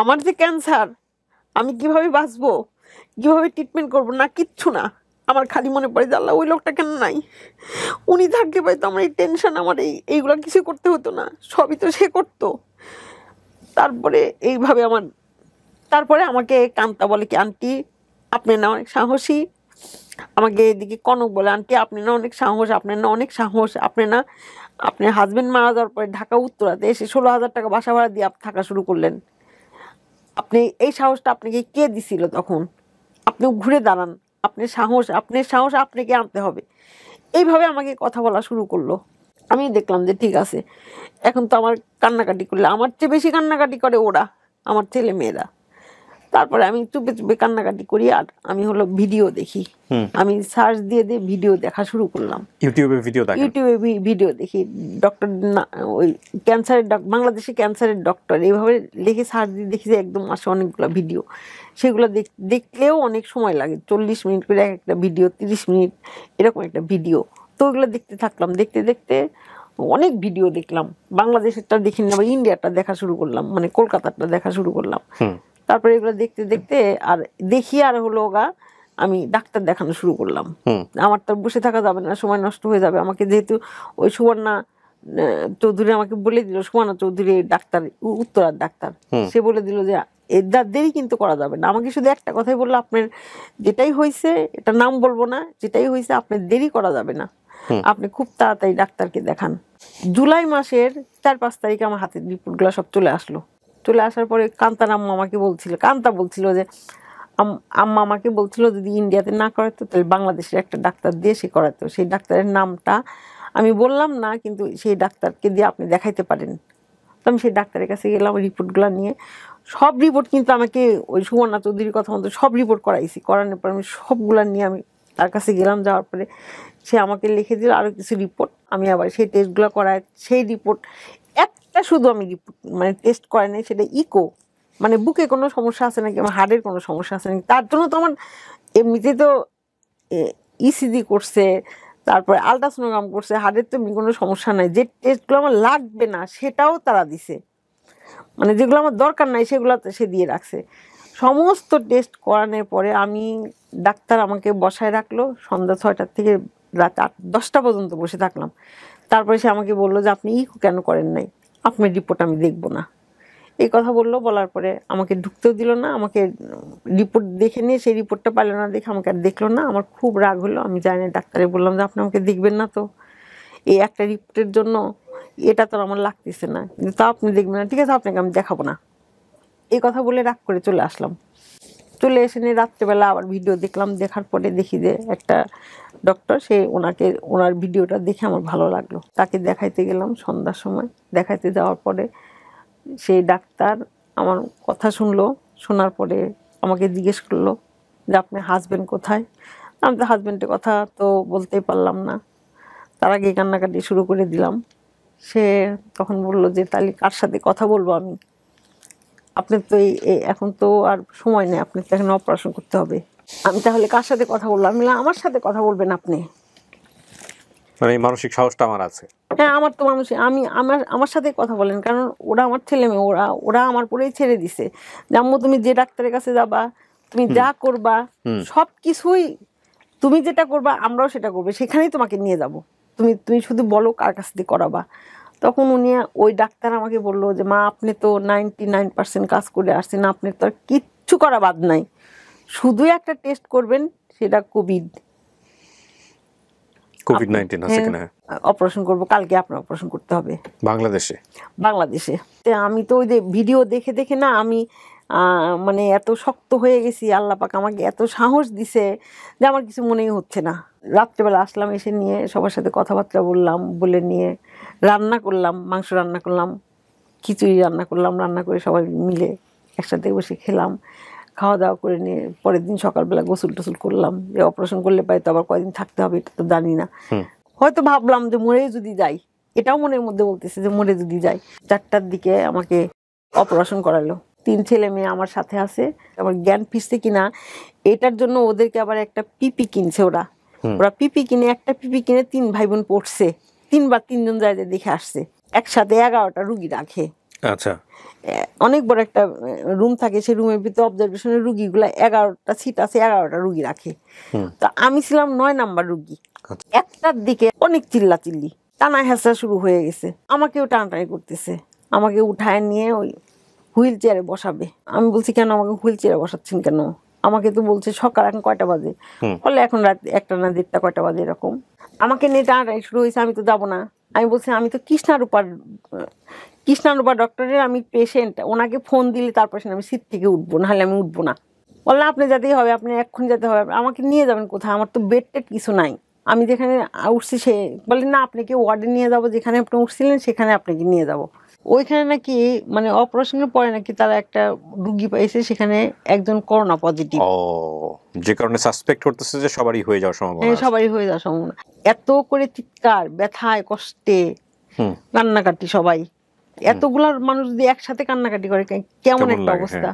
আমার যে ক্যান্সার, আমি কিভাবে বাঁচবো, কিভাবে ট্রিটমেন্ট করব, না কিচ্ছু না। আমার খালি মনে পড়ে যে আল্লাহ ওই লোকটা কেন নাই, উনি থাকতে পারতো আমার এই টেনশন, আমার এইগুলো কিছু করতে হতো না, সবই তো সে করতো। তারপরে এইভাবে আমার, তারপরে আমাকে কান্তা বলে কি আন্টি আপনি না অনেক সাহসী। আমাকে এদিকে কনক বলে আন্টি আপনি না অনেক সাহস, আপনার না অনেক সাহস, আপনি না, আপনার হাজবেন্ড মারা যাওয়ার পরে ঢাকা উত্তরাতে এসে 16,000 টাকা বাসা ভাড়া দিয়ে থাকা শুরু করলেন। আপনি এই সাহসটা আপনাকে কে দিছিল তখন? আপনি ঘুরে দাঁড়ান, আপনার সাহস আপনাকে আনতে হবে। এইভাবে আমাকে কথা বলা শুরু করলো। আমি দেখলাম যে ঠিক আছে, এখন তো আমার কান্নাকাটি করলে আমার চেয়ে বেশি কান্নাকাটি করে ওরা, আমার ছেলে মেয়েরা। তারপরে আমি চুপে চুপে কান্নাকাটি করি, আর আমি হলো ভিডিও দেখি। আমি সার্চ দিয়ে দিয়ে ভিডিও দেখা শুরু করলাম। ইউটিউবে ভিডিও দেখেন? ইউটিউবে ভিডিও দেখি, ডক্টর ওই ক্যান্সারের বাংলাদেশে ক্যান্সারের ডক্টর এইভাবে লিখে সার্চ দিয়ে দেখি যে একদম আসে অনেকগুলো ভিডিও। সেগুলো দেখলেও অনেক সময় লাগে, 40 মিনিট করে একটা ভিডিও, 30 মিনিট এরকম একটা ভিডিও। তো ওইগুলো দেখতে থাকলাম, দেখতে দেখতে অনেক ভিডিও দেখলাম। বাংলাদেশেরটা দেখি না, আবার ইন্ডিয়াটা দেখা শুরু করলাম, মানে কলকাতারটা দেখা শুরু করলাম। তারপরে এগুলো দেখতে দেখতে আর দেখি, আর হলো আমি ডাক্তার দেখানো শুরু করলাম। আমার তো বসে থাকা যাবে না, সময় নষ্ট হয়ে যাবে। আমাকে যেহেতু ওই সুবর্ণা চৌধুরী আমাকে বলে দিল, সুবর্ণা চৌধুরী ডাক্তার, উত্তরার ডাক্তার, সে বলে দিল যে এর দেরি কিন্তু করা যাবে না। আমাকে শুধু একটা কথাই বললো, আপনার যেটাই হয়েছে, এটা নাম বলবো না, যেটাই হয়েছে আপনার দেরি করা যাবে না, আপনি খুব তাড়াতাড়ি ডাক্তারকে দেখান। জুলাই মাসের 4-5 তারিখে আমার হাতের রিপোর্টগুলো সব চলে আসলো। চলে আসার পরে কান্তার আম্মা আমাকে বলছিল, কান্তা বলছিল যে আম্মা আমাকে বলছিল যদি ইন্ডিয়াতে না করাতো তাহলে বাংলাদেশের একটা ডাক্তার দিয়ে সে করাতো। সেই ডাক্তারের নামটা আমি বললাম না, কিন্তু সেই ডাক্তারকে দিয়ে আপনি দেখাইতে পারেন। তো আমি সেই ডাক্তারের কাছে গেলাম রিপোর্টগুলো নিয়ে। সব রিপোর্ট কিন্তু আমাকে ওই সুবর্ণা চৌধুরীর কথা মতো সব রিপোর্ট করাইছি। করানোর পর আমি সবগুলো নিয়ে আমি তার কাছে গেলাম। যাওয়ার পরে সে আমাকে লিখে দিল আরও কিছু রিপোর্ট। আমি আবার সেই টেস্টগুলো করাই। সেই রিপোর্ট একটা শুধু আমি রিপোর্ট মানে টেস্ট করাই নাই, সেটা ইকো, মানে বুকে কোনো সমস্যা আছে নাকি, আমার হার্টের কোনো সমস্যা আছে নাকি। তার জন্য তো আমার এমনিতে তো ইসিজি করছে, তারপরে আলট্রাসোনোগ্রাম করছে, হার্টের তো এমনি কোনো সমস্যা নাই। যে টেস্টগুলো আমার লাগবে না সেটাও তারা দিছে, মানে যেগুলো আমার দরকার নাই সেগুলো সে দিয়ে রাখছে। সমস্ত টেস্ট করানোর পরে আমি, ডাক্তার আমাকে বসায় রাখলো সন্ধ্যা 6টার থেকে রাত 10টা পর্যন্ত বসে থাকলাম। তারপরে সে আমাকে বললো যে আপনি ইকো কেন করেন নাই, আপনার রিপোর্ট আমি দেখবো না, এই কথা বললো। বলার পরে আমাকে ঢুকতেও দিল না। আমাকে রিপোর্ট দেখে নিয়ে সেই রিপোর্টটা পাইলো না দেখে আমাকে আর দেখলো না। আমার খুব রাগ হলো। আমি যাই না, ডাক্তারে বললাম যে আপনি আমাকে দেখবেন না তো, এই একটা রিপোর্টের জন্য এটা তো আমার লাগতেছে না, কিন্তু তা আপনি দেখবেন না, ঠিক আছে আপনাকে আমি দেখাবো না। এই কথা বলে রাগ করে চলে আসলাম। চলে এসে নিয়ে রাত্রেবেলা আবার ভিডিও দেখলাম, দেখার পরে দেখি যে একটা ডক্টর, সে ওনার ভিডিওটা দেখে আমার ভালো লাগলো, তাকে দেখাইতে গেলাম সন্ধ্যার সময়। দেখাইতে যাওয়ার পরে সেই ডাক্তার আমার কথা শুনলো, শোনার পরে আমাকে জিজ্ঞেস করলো যে আপনার হাজবেন্ড কোথায়। আমি তো হাজবেন্ডের কথা তো বলতেই পারলাম না, তার আগে কান্নাকাটি শুরু করে দিলাম। সে তখন বললো যে তাহলে কার সাথে কথা বলবো আমি, আপনার তো এখন তো আর সময় নেই, আপনার তো এখন অপারেশন করতে হবে। আমি তাহলে কার সাথে কথা বলবো? আমি বললাম আমার সাথে কথা বলবেন আপনি। মানে এই মানসিক সাহসটা আমার আছে। হ্যাঁ, আমার তো মানুষ, আমি আমার সাথে কথা বলেন, কারণ ওরা আমার ছেলে মেয়ে, ওরা আমার পরেই ছেড়ে দিছে যে আম্মু তুমি যে ডাক্তারের কাছে যাবা, তুমি যা করবা সব কিছুই তুমি যেটা করবা আমরাও সেটা করবো, সেখানেই তোমাকে নিয়ে যাব, তুমি শুধু বলো কার কাছ দিয়ে করাবা। তখন ওই ডাক্তার আমাকে বললো যে মা আপনি তো 99% কাজ করে আসছেন, আপনি তো আর কিচ্ছু করা বাদ নাই, শুধু একটা টেস্ট করবেন, সেটা কোভিড-19 আছে কিনা। অপারেশন করবো, কালকে আপনার অপারেশন করতে হবে বাংলাদেশে। আমি তো ওই যে ভিডিও দেখে দেখে না আমি মানে এত শক্ত হয়ে গেছি, আল্লাহ পাক আমাকে এত সাহস দিছে যে আমার কিছু মনেই হচ্ছে না। রাত্রেবেলা আসলাম, এসে নিয়ে সবার সাথে কথাবার্তা বললাম, বলে নিয়ে রান্না করলাম, মাংস রান্না করলাম, খিচুড়ি রান্না করলাম, রান্না করে সবাই মিলে একসাথে বসে খেলাম। খাওয়া দাওয়া করে নিয়ে পরের দিন সকালবেলা গোসল টোসল করলাম, যে অপারেশন করলে পাই তো আবার কয়দিন থাকতে হবে এটা তো জানি না। হয়তো ভাবলাম যে মরে যদি যাই, এটাও মনের মধ্যে বলতেছে যে মরে যদি যাই। 4টার দিকে আমাকে অপারেশন করালো। 3 ছেলে মেয়ে আমার সাথে আছে, আমার জ্ঞান ফিরছে কিনা এটার জন্য ওদেরকে আবার একটা পিপি কিনছে। ওরা পিপি কিনে, একটা পিপি কিনে 3 ভাই বোন পড়ছে, 3বার 3জন যায় দেখে আসছে। একসাথে 11টা রুগী রাখে। আচ্ছা, অনেক বড় একটা রুম থাকে, সেই রুমের ভিতরে অবজারভেশনের রুগীগুলা 11টা সিট আছে, 11টা রুগী রাখে। তো আমি ছিলাম 9 নাম্বার রুগী। 1টার দিকে অনেক চিল্লাচিল্লি, টানা হেঁচড়া শুরু হয়ে গেছে, আমাকেও টানাটানি করতেছে, আমাকে উঠায় নিয়ে ওই হুইল চেয়ারে বসাবে। আমি বলছি কেন আমাকে হুইল চেয়ারে বসাচ্ছেন কেন? আমাকে তো বলছে সকাল এখন কয়টা বাজে, বলে এখন রাত 1টা না 1:30 কয়টা বাজে এরকম। আমাকে নিয়ে টানাটানি শুরু হয়েছে, আমি তো যাবো না। আমি বলছি আমি তো কৃষ্ণারূপা ডক্টরের আমি পেশেন্ট, ওনাকে ফোন দিলে তারপর আমি সিট থেকে উঠবো, নাহলে আমি উঠবো না। বললাম আপনি যেতেই হবে, আপনি এক্ষুনি যেতে হবে, আমাকে নিয়ে যাবেন কোথায়? আমার তো বেড টেড কিছু নাই, আমি যেখানে উঠছি সে বলে না আপনাকে ওয়ার্ডে নিয়ে যাবো, যেখানে আপনি উঠছিলেন সেখানে আপনাকে নিয়ে যাবো। ওইখানে নাকি মানে অপারেশনের পরে নাকি তারা একটা রুগী পাইছে, সেখানে একজন করোনা পজিটিভ। যে কারণে সাসপেক্ট করতেছে যে সবারই হয়ে যাওয়ার সম্ভাবনা আছে। সবারই হয়ে যাওয়ার সম্ভাবনা। এত করে চিৎকার, ব্যথায় কষ্টে কান্নাকাটি, সবাই এতগুলার মানুষ যদি একসাথে কান্নাকাটি করে কেমন একটা অবস্থা।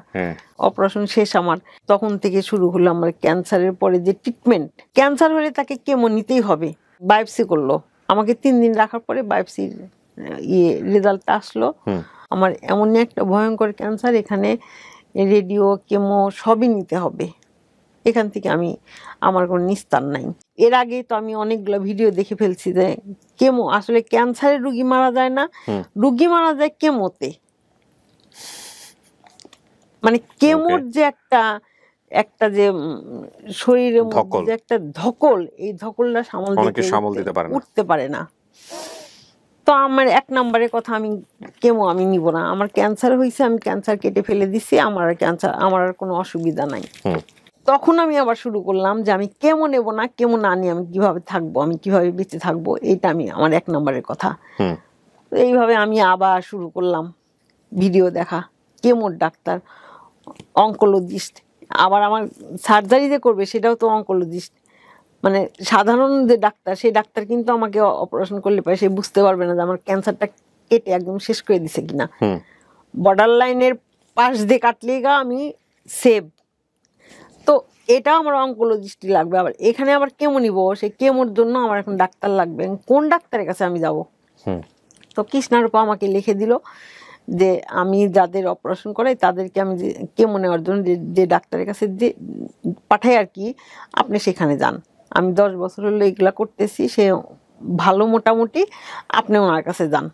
অপারেশন শেষ আমার, তখন থেকে শুরু হলো আমার ক্যান্সারের পরে যে ট্রিটমেন্ট। ক্যান্সার হলে তাকে কেমো নিতেই হবে। বায়োপসি করলো আমাকে, 3 দিন রাখার পরে বায়োপসির রেজাল্টটা আসলো। আমার এমনই একটা ভয়ঙ্কর ক্যান্সার, এখানে রেডিও কেমো সবই নিতে হবে। এখান থেকে আমার কোনো নিস্তার নাই। এর আগে তো আমি অনেকগুলো ভিডিও দেখে ফেলছি যে কেমো আসলে ক্যান্সারের রুগী মারা যায় না, রুগী মারা যায় কেমোতে। মানে কেমোর যে একটা যে শরীরের মধ্যে যে একটা ধকল, এই ধকলটা সামাল দিতে উঠতে পারে না। তো আমার 1 নম্বরের কথা, কেমো নিব না। আমার ক্যান্সার হয়েছে, আমি ক্যান্সার কেটে ফেলে দিছি, আমার আর কোনো অসুবিধা নাই। তখন আমি আবার শুরু করলাম যে আমি কেমো নেব না, কেমো না নিয়ে আমি কিভাবে থাকবো, আমি কিভাবে বেঁচে থাকবো, এইটা আমার 1 নম্বরের কথা। এইভাবে আমি আবার শুরু করলাম ভিডিও দেখা, কেমোর ডাক্তার, অনকোলজিস্ট, আবার আমার সার্জারি যে করবে সেটাও তো অনকোলজিস্ট। মানে সাধারণ যে ডাক্তার, সেই ডাক্তার কিন্তু আমাকে অপারেশন করলে পারে সে বুঝতে পারবে না যে আমার ক্যান্সারটা কেটে একদম শেষ করে দিছে কিনা। বর্ডার লাইনের পাশ দিয়ে কাটলেই আমি সেভ। তো এটা আমার অনকোলজিস্টই লাগবে। আবার এখানে আবার কেমো নিব, সেই কেমোর জন্য আমার এখন ডাক্তার লাগবে, কোন ডাক্তারের কাছে আমি যাব? তো কৃষ্ণারূপা আমাকে লিখে দিল যে আমি যাদের অপারেশন করাই তাদেরকে আমি কেমো নেওয়ার জন্য যে ডাক্তারের কাছে যে পাঠাই আর কি, আপনি সেখানে যান। আমি 10 বছর হলো এগুলা করতেছি, সে ভালো মোটামুটি, আপনি ওনার কাছে যান।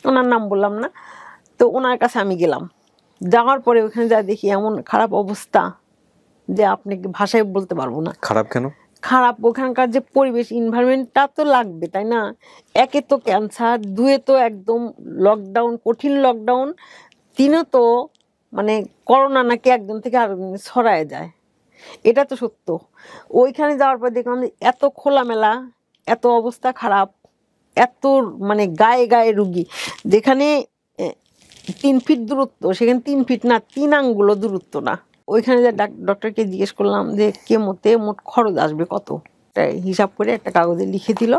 ওনার নাম বললাম না। তো ওনার কাছে আমি গেলাম, যাওয়ার পরে ওখানে যা দেখি এমন খারাপ অবস্থা যে আপনাকে ভাষায় বলতে পারবো না। খারাপ কেন? খারাপ ওখানকার যে পরিবেশ, এনভায়রনমেন্টটা তো লাগবে, তাই না? একে তো ক্যান্সার, 2 তো একদম লকডাউন, কঠিন লকডাউন, 3 তো মানে করোনা নাকি একজন থেকে আরেকজনে ছড়ায় যায়, এটা তো সত্য। ওইখানে যাওয়ার পর দেখলাম যে এত খোলামেলা, এত অবস্থা খারাপ, এত মানে গায়ে গায়ে রুগী, যেখানে 3 ফিট দূরত্ব সেখানে 3 ফিট না, 3 আঙ্গুলও দূরত্ব না। ওইখানে যে ডক্টরকে জিজ্ঞেস করলাম যে কেমোতে মোট খরচ আসবে কত, হিসাব করে একটা কাগজে লিখে দিল।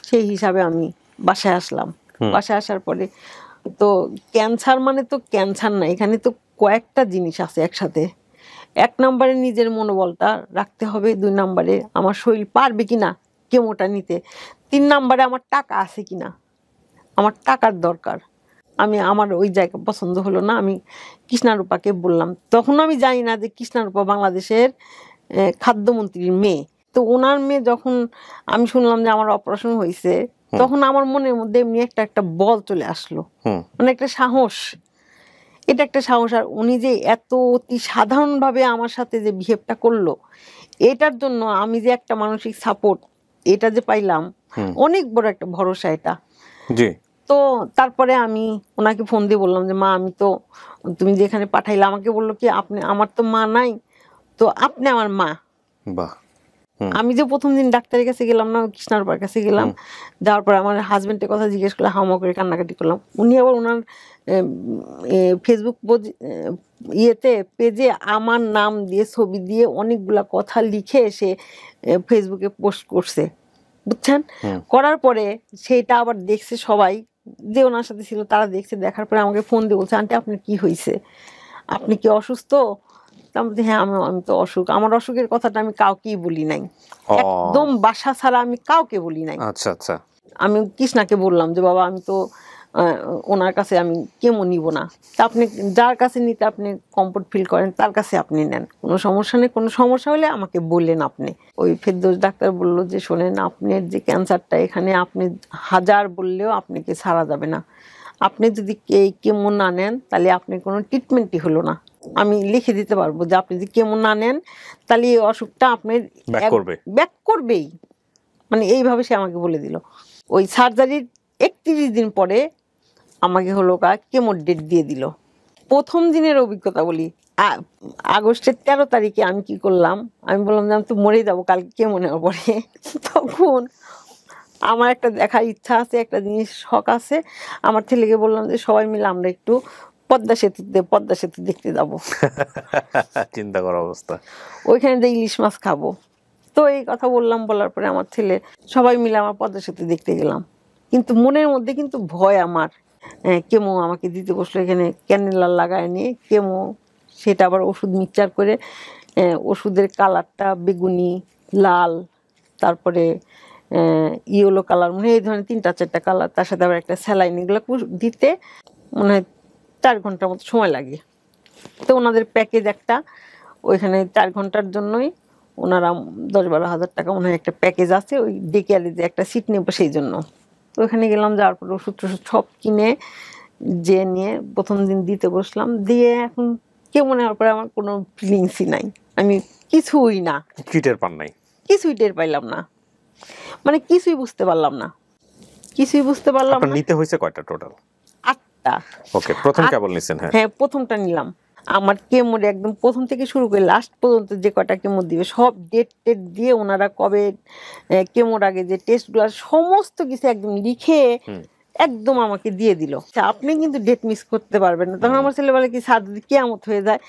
সেই হিসাবে আমি বাসায় আসলাম। বাসায় আসার পরে তো ক্যান্সার মানে তো ক্যান্সার না, এখানে তো কয়েকটা জিনিস আছে একসাথে। 1 নম্বরে নিজের মনোবলটা রাখতে হবে, 2 নম্বরে আমার শরীর পারবে কিনা কেমোটা নিতে, 3 নম্বরে আমার টাকা আছে কিনা, আমার টাকার দরকার। আমার ওই জায়গা পছন্দ হলো না, আমি কৃষ্ণারূপাকে বললাম। তখন আমি জানি না যে কৃষ্ণারূপা বাংলাদেশের খাদ্যমন্ত্রীর মেয়ে। তো ওনার মেয়ে যখন আমি শুনলাম যে আমার অপারেশন হয়েছে, তখন আমার মনের মধ্যে এমনি একটা বল চলে আসলো, মানে একটা সাহস, এটা একটা সাহস। আর উনি যে এত অতি সাধারণভাবে আমার সাথে যে বিহেভটা করলো, এটার জন্য আমি যে একটা মানসিক সাপোর্ট এটা যে পাইলাম, অনেক বড় একটা ভরসা এটা। জি। তো তারপরে আমি ওনাকে ফোন দিয়ে বললাম যে মা, আমি তো, তুমি যেখানে পাঠাইলে, আমাকে বললো কি আপনি, আমার তো মা নাই, তো আপনি আমার মা। বাহ। আমি যে প্রথম দিন ডাক্তারের কাছে গেলাম না, কৃষ্ণারূপার কাছে গেলাম, যাওয়ার পর আমার হাজবেন্ডের কথা জিজ্ঞেস করলে হাওয়া করে কান্নাকাটি করলাম। উনি আবার ওনার ফেসবুক ইয়েতে পেজে আমার নাম দিয়ে ছবি দিয়ে অনেকগুলা কথা লিখে সে ফেসবুকে পোস্ট করছে, বুঝছেন। করার পরে সেটা আবার দেখছে সবাই, যে ওনার সাথে ছিল তারা দেখছে। দেখার পরে আমাকে ফোন দিয়ে বলছে, আন্টি আপনার কি হয়েছে, আপনি কি অসুস্থ? হ্যাঁ, আমি তো অসুখ। আমার অসুখের কথাটা আমি কাউকেই বলি নাই, একদম বাসা ছাড়া আমি কাউকে বলি নাই। আচ্ছা আচ্ছা। আমি কৃষ্ণাকে বললাম যে বাবা, আমি তো ওনার কাছে আমি কেমো নিব না, তা আপনি যার কাছে নিতে আপনি কমফোর্ট ফিল করেন তার কাছে আপনি নেন, কোনো সমস্যা নেই, কোনো সমস্যা হলে আমাকে বললেন আপনি। ওই ফেরদৌস ডাক্তার বললো যে শোনেন, আপনার যে ক্যান্সারটা এখানে আপনি 1000 বললেও আপনাকে ছাড়া যাবে না, আপনি যদি কেমো না নেন তাহলে আপনার কোনো ট্রিটমেন্টই হলো না। আমি লিখে দিতে পারবো যে আপনি যদি কেমো না নেন তাহলে এই অসুখটা আপনার ব্যাক করবেই, মানে এইভাবে সে আমাকে বলে দিল। ওই সার্জারির 31 দিন পরে আমাকে হলো কেমোর ডেট দিয়ে দিল। প্রথম দিনের অভিজ্ঞতা বলি, আগস্টের 13 তারিখে আমি কি করলাম, আমি বললাম যে আমি তো মরে যাবো কালকে কেমো নেওয়ার পরে। তখন আমার একটা দেখার ইচ্ছা আছে, একটা জিনিস শখ আছে। আমার ছেলেকে বললাম যে সবাই মিলে আমরা একটু পদ্মা সেতু দেখতে যাব। চিন্তা করার অবস্থা। ওইখানে যে ইলিশ মাছ খাবো। তো এই কথা বললাম, বলার পরে আমার ছেলে সবাই মিলে আমার পদ্মা সেতু দেখতে গেলাম। কিন্তু মনের মধ্যে কিন্তু ভয় আমার। কেমো আমাকে দিতে বসলো, এখানে ক্যানেলা লাগায় নিয়ে কেমো, সেটা আবার ওষুধ মিক্সচার করে, ওষুধের কালারটা বেগুনি, লাল, তারপরে ইয়েলো কালার, মানে এই ধরনের 3-4টা কালার, তার সাথে আবার একটা স্যালাইন, এগুলো দিতে মনে হয় 4 ঘন্টার মতো সময় লাগে। তো ওনাদের প্যাকেজ একটা, ওইখানে 4 ঘন্টার জন্যই ওনারা 10-12 হাজার টাকা মনে হয় একটা প্যাকেজ আছে, ওই ডেকেয়ারে যে একটা সিট নেবো সেই জন্য। তো ওখানে গেলাম, যাওয়ার পর ওষুধ টষুধ সব কিনে যে নিয়ে প্রথম দিন দিতে বসলাম। দিয়ে এখন কেমন নেওয়ার পরে আমার কোনো ফিলিংসই নাই, আমি কিছুই না, কিছুই টের পাইলাম না, মানে কিছুই বুঝতে পারলাম না। নিতে হয়েছে কয়টা টোটাল? 8টা। ওকে, প্রথম কেবল নিছেন? হ্যাঁ, প্রথমটা নিলাম। আমার কেমোর একদম প্রথম থেকে শুরু করে লাস্ট পর্যন্ত যে কটা কেমো দিবে সব ডেট দিয়ে ওনারা কবে কেমোর আগে যে টেস্টগুলো সমস্ত কিছু একদম লিখে একদম আমাকে দিয়ে দিল। আপনি কিন্তু ডেট মিস করতে পারবেন না। তখন আমার ছেলে বলে কি, স্যার যদি কিয়ামত হয়ে যায়,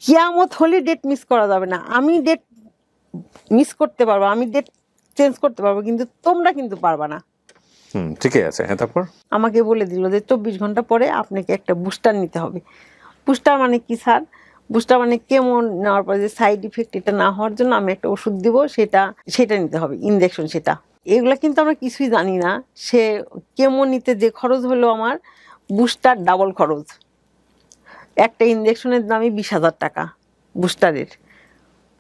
কিয়ামত হলে ডেট মিস করা যাবে না, আমি ডেট মিস করতে পারবো, আমি ডেট চেঞ্জ করতে পারবো, কিন্তু তোমরা কিন্তু পারবা না। ঠিকই আছে। হ্যাঁ, তারপর আমাকে বলে দিল যে 24 ঘন্টা পরে আপনাকে একটা বুস্টার নিতে হবে। বুস্টার মানে কি স্যার? বুস্টার মানে কেমন নেওয়ার পরে যে সাইড ইফেক্ট এটা না হওয়ার জন্য আমি একটা ওষুধ দিব, সেটা নিতে হবে, ইনজেকশন সেটা। এগুলো কিন্তু আমরা কিছুই জানি না। সে কেমো নিতে যে খরচ হলো আমার, বুস্টার ডাবল খরচ। একটা ইনজেকশনের দামই 20,000 টাকা বুস্টারের।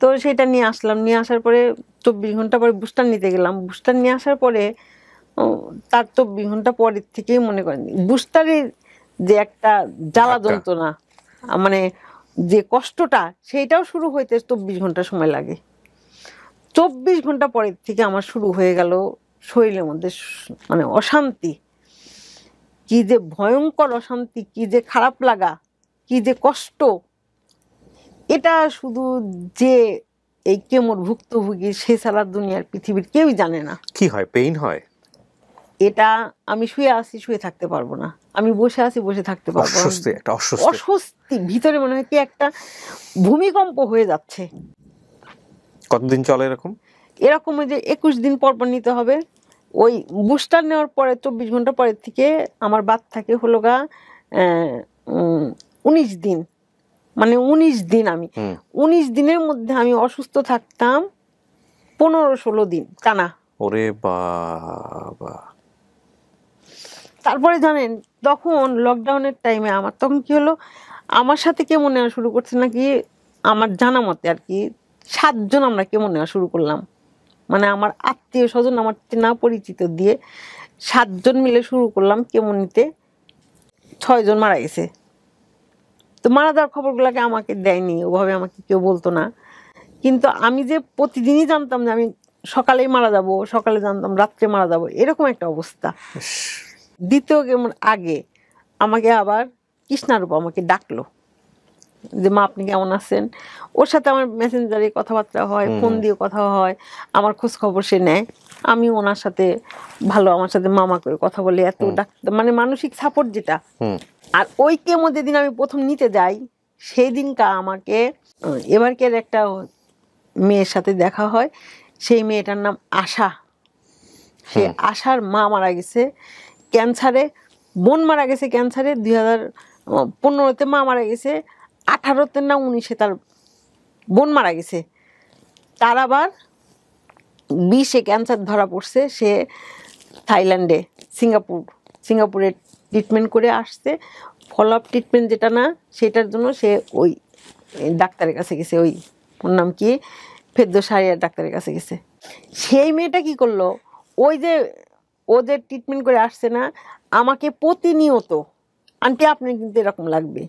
তো সেটা নিয়ে আসলাম, নিয়ে আসার পরে 24 ঘন্টা পরে বুস্টার নিতে গেলাম। বুস্টার নিয়ে আসার পরে তার 24 ঘন্টা পরের থেকেই মনে করেন বুস্টারের যে একটা জ্বালা যন্ত্রণা, মানে যে কষ্টটা, সেইটাও শুরু হইতে 24 ঘন্টা সময় লাগে। 24 ঘন্টা পরের থেকে আমার শুরু হয়ে গেল শরীরের মধ্যে মানে অশান্তি, কি যে ভয়ঙ্কর অশান্তি, কি যে খারাপ লাগা, কি যে কষ্ট, এটা শুধু যে এই কেমোর ভুক্তভোগী সে ছাড়া দুনিয়ার পৃথিবীর কেউই জানে না। কি হয়, পেইন হয়? এটা আমি শুয়ে আছি, শুয়ে থাকতে পারবো না, আমি বসে আছি, বসে থাকতে পারবো না। অস্বস্তি, একটা অস্বস্তি। অস্বস্তি ভিতরে মনে হয় কি একটা ভূমিকম্প হয়ে যাচ্ছে। কতদিন চলে এরকম? এরকম ওই যে 21 দিন পর পর নিতে হবে। ওই বুস্টার নেওয়ার পরে 24 ঘন্টা পরের থেকে আমার বাত থাকে হলো গা 19 দিন, মানে 19 দিন আমি 19 দিনের মধ্যে আমি অসুস্থ থাকতাম 15-16 দিন টানা। ওরে বাবা। তারপরে জানেন তখন লকডাউনের টাইমে আমার তখন কি হলো, আমার সাথে কেমন নেওয়া শুরু করছে নাকি, আমার জানা মতে আর কি 7 জন আমরা কেমন নেওয়া শুরু করলাম, মানে আমার আত্মীয় স্বজন, আমার চেনা পরিচিত দিয়ে 7 জন মিলে শুরু করলাম কেমন নিতে। 6 জন মারা গেছে। তো মারা যাওয়ার খবরগুলোকে আমাকে দেয়নি, ওভাবে আমাকে কেউ বলতো না। কিন্তু আমি যে প্রতিদিনই জানতাম যে আমি সকালেই মারা যাব, সকালে জানতাম রাত্রে মারা যাব, এরকম একটা অবস্থা। দ্বিতীয় কেমন আগে আমাকে আবার কৃষ্ণারূপ আমাকে ডাকলো যে মা আপনি কেমন আছেন। ওর সাথে আমার মেসেঞ্জারে কথাবার্তা হয়, ফোন দিয়ে কথা হয়, আমার খোঁজ খবর সে নেয়। আমি ওনার সাথে ভালো, আমার সাথে মামা করে কথা বলে, এত ডাক্তার মানে মানসিক সাপোর্ট যেটা। আর ওই কেমো যেদিন আমি প্রথম নিতে যাই সেই দিনকা আমাকে এবারকের একটা মেয়ের সাথে দেখা হয়। সেই মেয়েটার নাম আশা। সে আশার মা মারা গেছে ক্যান্সারে, বোন মারা গেছে ক্যান্সারে 2015-তে, মা মারা গেছে 18-তে না 19-এ তার বোন মারা গেছে। তার আবার 20-এ ক্যান্সার ধরা পড়ছে। সে থাইল্যান্ডে, সিঙ্গাপুরে ট্রিটমেন্ট করে আসছে। ফলো আপ ট্রিটমেন্ট যেটা না, সেটার জন্য সে ওই ডাক্তারের কাছে গেছে, ওই ওর নাম কি ফেরদৌস ডাক্তারের কাছে গেছে। সেই মেয়েটা কি করলো, ওই যে ও যে ট্রিটমেন্ট করে আসছে না, আমাকে প্রতিনিয়ত আন্টি আপনি কিন্তু এরকম লাগবে,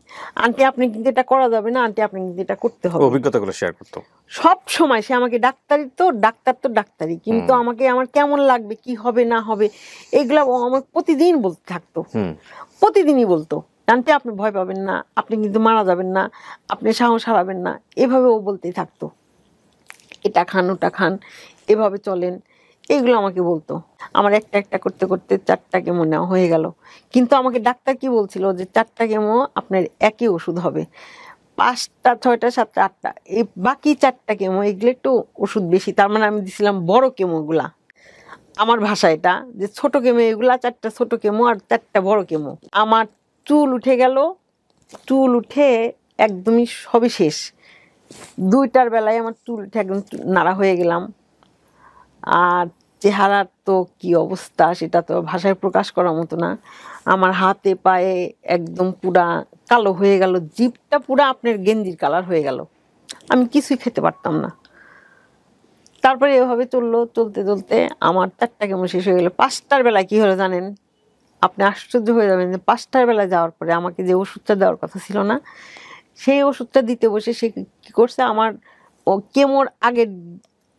আন্টি আপনি কিন্তু এটা করা যাবে না, আন্টি আপনি কিন্তু এটা করতে হবে, অভিজ্ঞতাগুলো শেয়ার করতো সব সময়। সে আমাকে ডাক্তারি কিন্তু আমাকে আমার কেমন লাগবে, কি হবে না হবে, এগুলো আমার প্রতিদিন বলতে থাকতো, প্রতিদিনই বলতো আন্টি আপনি ভয় পাবেন না, আপনি কিন্তু মারা যাবেন না, আপনি সাহস হারাবেন না, এভাবে ও বলতেই থাকতো। এটা খান, ওটা খান, এভাবে চলেন, এইগুলো আমাকে বলতো। আমার একটা একটা করতে করতে 4টা কেমো নেওয়া হয়ে গেল। কিন্তু আমাকে ডাক্তার কি বলছিল যে 4টা কেমো আপনার একই ওষুধ হবে, 5টা 6টা 7টা 8টা, এই বাকি 4টা কেমো এগুলো একটু ওষুধ বেশি। তার মানে আমি দিছিলাম বড় কেমোগুলা। আমার ভাষা এটা যে ছোট কেমো এগুলা 4টা ছোট কেমো আর 4টা বড় কেমো। আমার চুল উঠে গেল, চুল উঠে একদমই সবই শেষ। 2টার বেলায় আমার চুল উঠে একদম নাড়া হয়ে গেলাম। আর চেহারার তো কি অবস্থা সেটা তো ভাষায় প্রকাশ করার মতো না। আমার হাতে পায়ে একদম পুরা কালো হয়ে গেল, জিভটা পুরা আপনার গেঞ্জির কালার হয়ে গেল, আমি কিছুই খেতে পারতাম না। তারপরে এভাবে চলতে চলতে আমার 4টা কেমো শেষ হয়ে গেল। 5টার বেলায় কি হলো জানেন, আপনি আশ্চর্য হয়ে যাবেন যে 5টার বেলায় যাওয়ার পরে আমাকে যে ওষুধটা দেওয়ার কথা ছিল না, সেই ওষুধটা দিতে বসে সে কী করছে, আমার ও কেমোর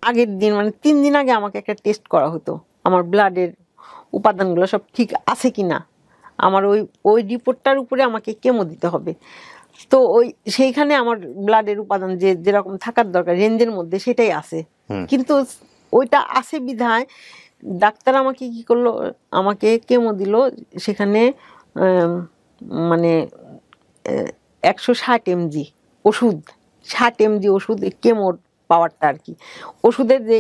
আগের দিন মানে 3 দিন আগে আমাকে একটা টেস্ট করা হতো, আমার ব্লাডের উপাদানগুলো সব ঠিক আছে কি না। আমার ওই রিপোর্টটার উপরে আমাকে কেমো দিতে হবে। তো সেইখানে আমার ব্লাডের উপাদান যেরকম থাকার দরকার রেঞ্জের মধ্যে সেটাই আছে, কিন্তু ওইটা আছে বিধায় ডাক্তার আমাকে কি করলো, আমাকে কেমো দিল। সেখানে মানে 160 mg ওষুধ, 60 mg ওষুধ, কেমোর পাওয়ারটা আর কি। ওষুধের যে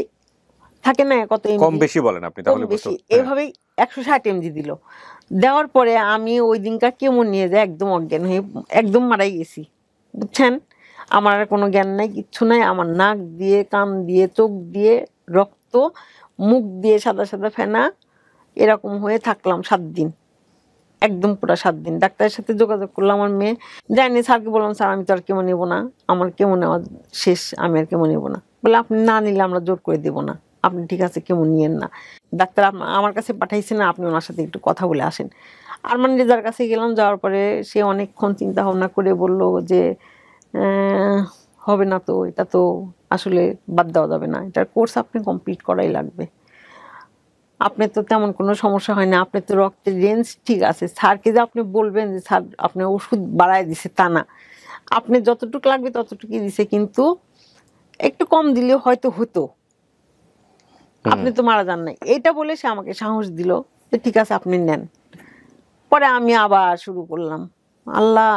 থাকে না কত কম বেশি বলেন আপনি, তাহলে বেশি, এভাবেই 160 mg দিল। দেওয়ার পরে আমি ওই দিনকার কেমন নিয়ে যাই একদম অজ্ঞান হয়ে একদম মারাই গেছি, বুঝছেন। আমার আর কোনো জ্ঞান নাই, কিচ্ছু নাই। আমার নাক দিয়ে, কান দিয়ে, চোখ দিয়ে রক্ত, মুখ দিয়ে সাদা সাদা ফেনা, এরকম হয়ে থাকলাম 7 দিন, একদম পুরো 7 দিন। ডাক্তারের সাথে যোগাযোগ করলাম, আমার মেয়ে যায়নি। স্যারকে বললাম স্যার আমি তো আর কেমো নেবো না, আমার কেমো নেওয়া শেষ, আমি আর কেমো নেবো না। বলে আপনি না নিলে আমরা জোর করে দেবো না, আপনি ঠিক আছে কেমো নিয়েন না। ডাক্তার আমার কাছে পাঠাইছে না, আপনি ওনার সাথে একটু কথা বলে আসেন। আরমান রেজার কাছে গেলাম, যাওয়ার পরে সে অনেকক্ষণ চিন্তা ভাবনা করে বলল যে হবে না তো, এটা তো আসলে বাদ দেওয়া যাবে না, এটার কোর্স আপনি কমপ্লিট করাই লাগবে। আপনার তো তেমন কোনো সমস্যা হয় না, আপনার তো রক্তের রেঞ্জ ঠিক আছে, স্যারকে যে আপনি বলবেন যে স্যার আপনি ওষুধ বাড়ায় দিছে তা না, আপনি যতটুকু লাগবে ততটুকুই দিছে, কিন্তু একটু কম দিলেও হয়তো হতো, আপনি তো মারা যান নাই। এইটা বলে সে আমাকে সাহস দিল যে ঠিক আছে আপনি নেন। পরে আমি আবার শুরু করলাম। আল্লাহ,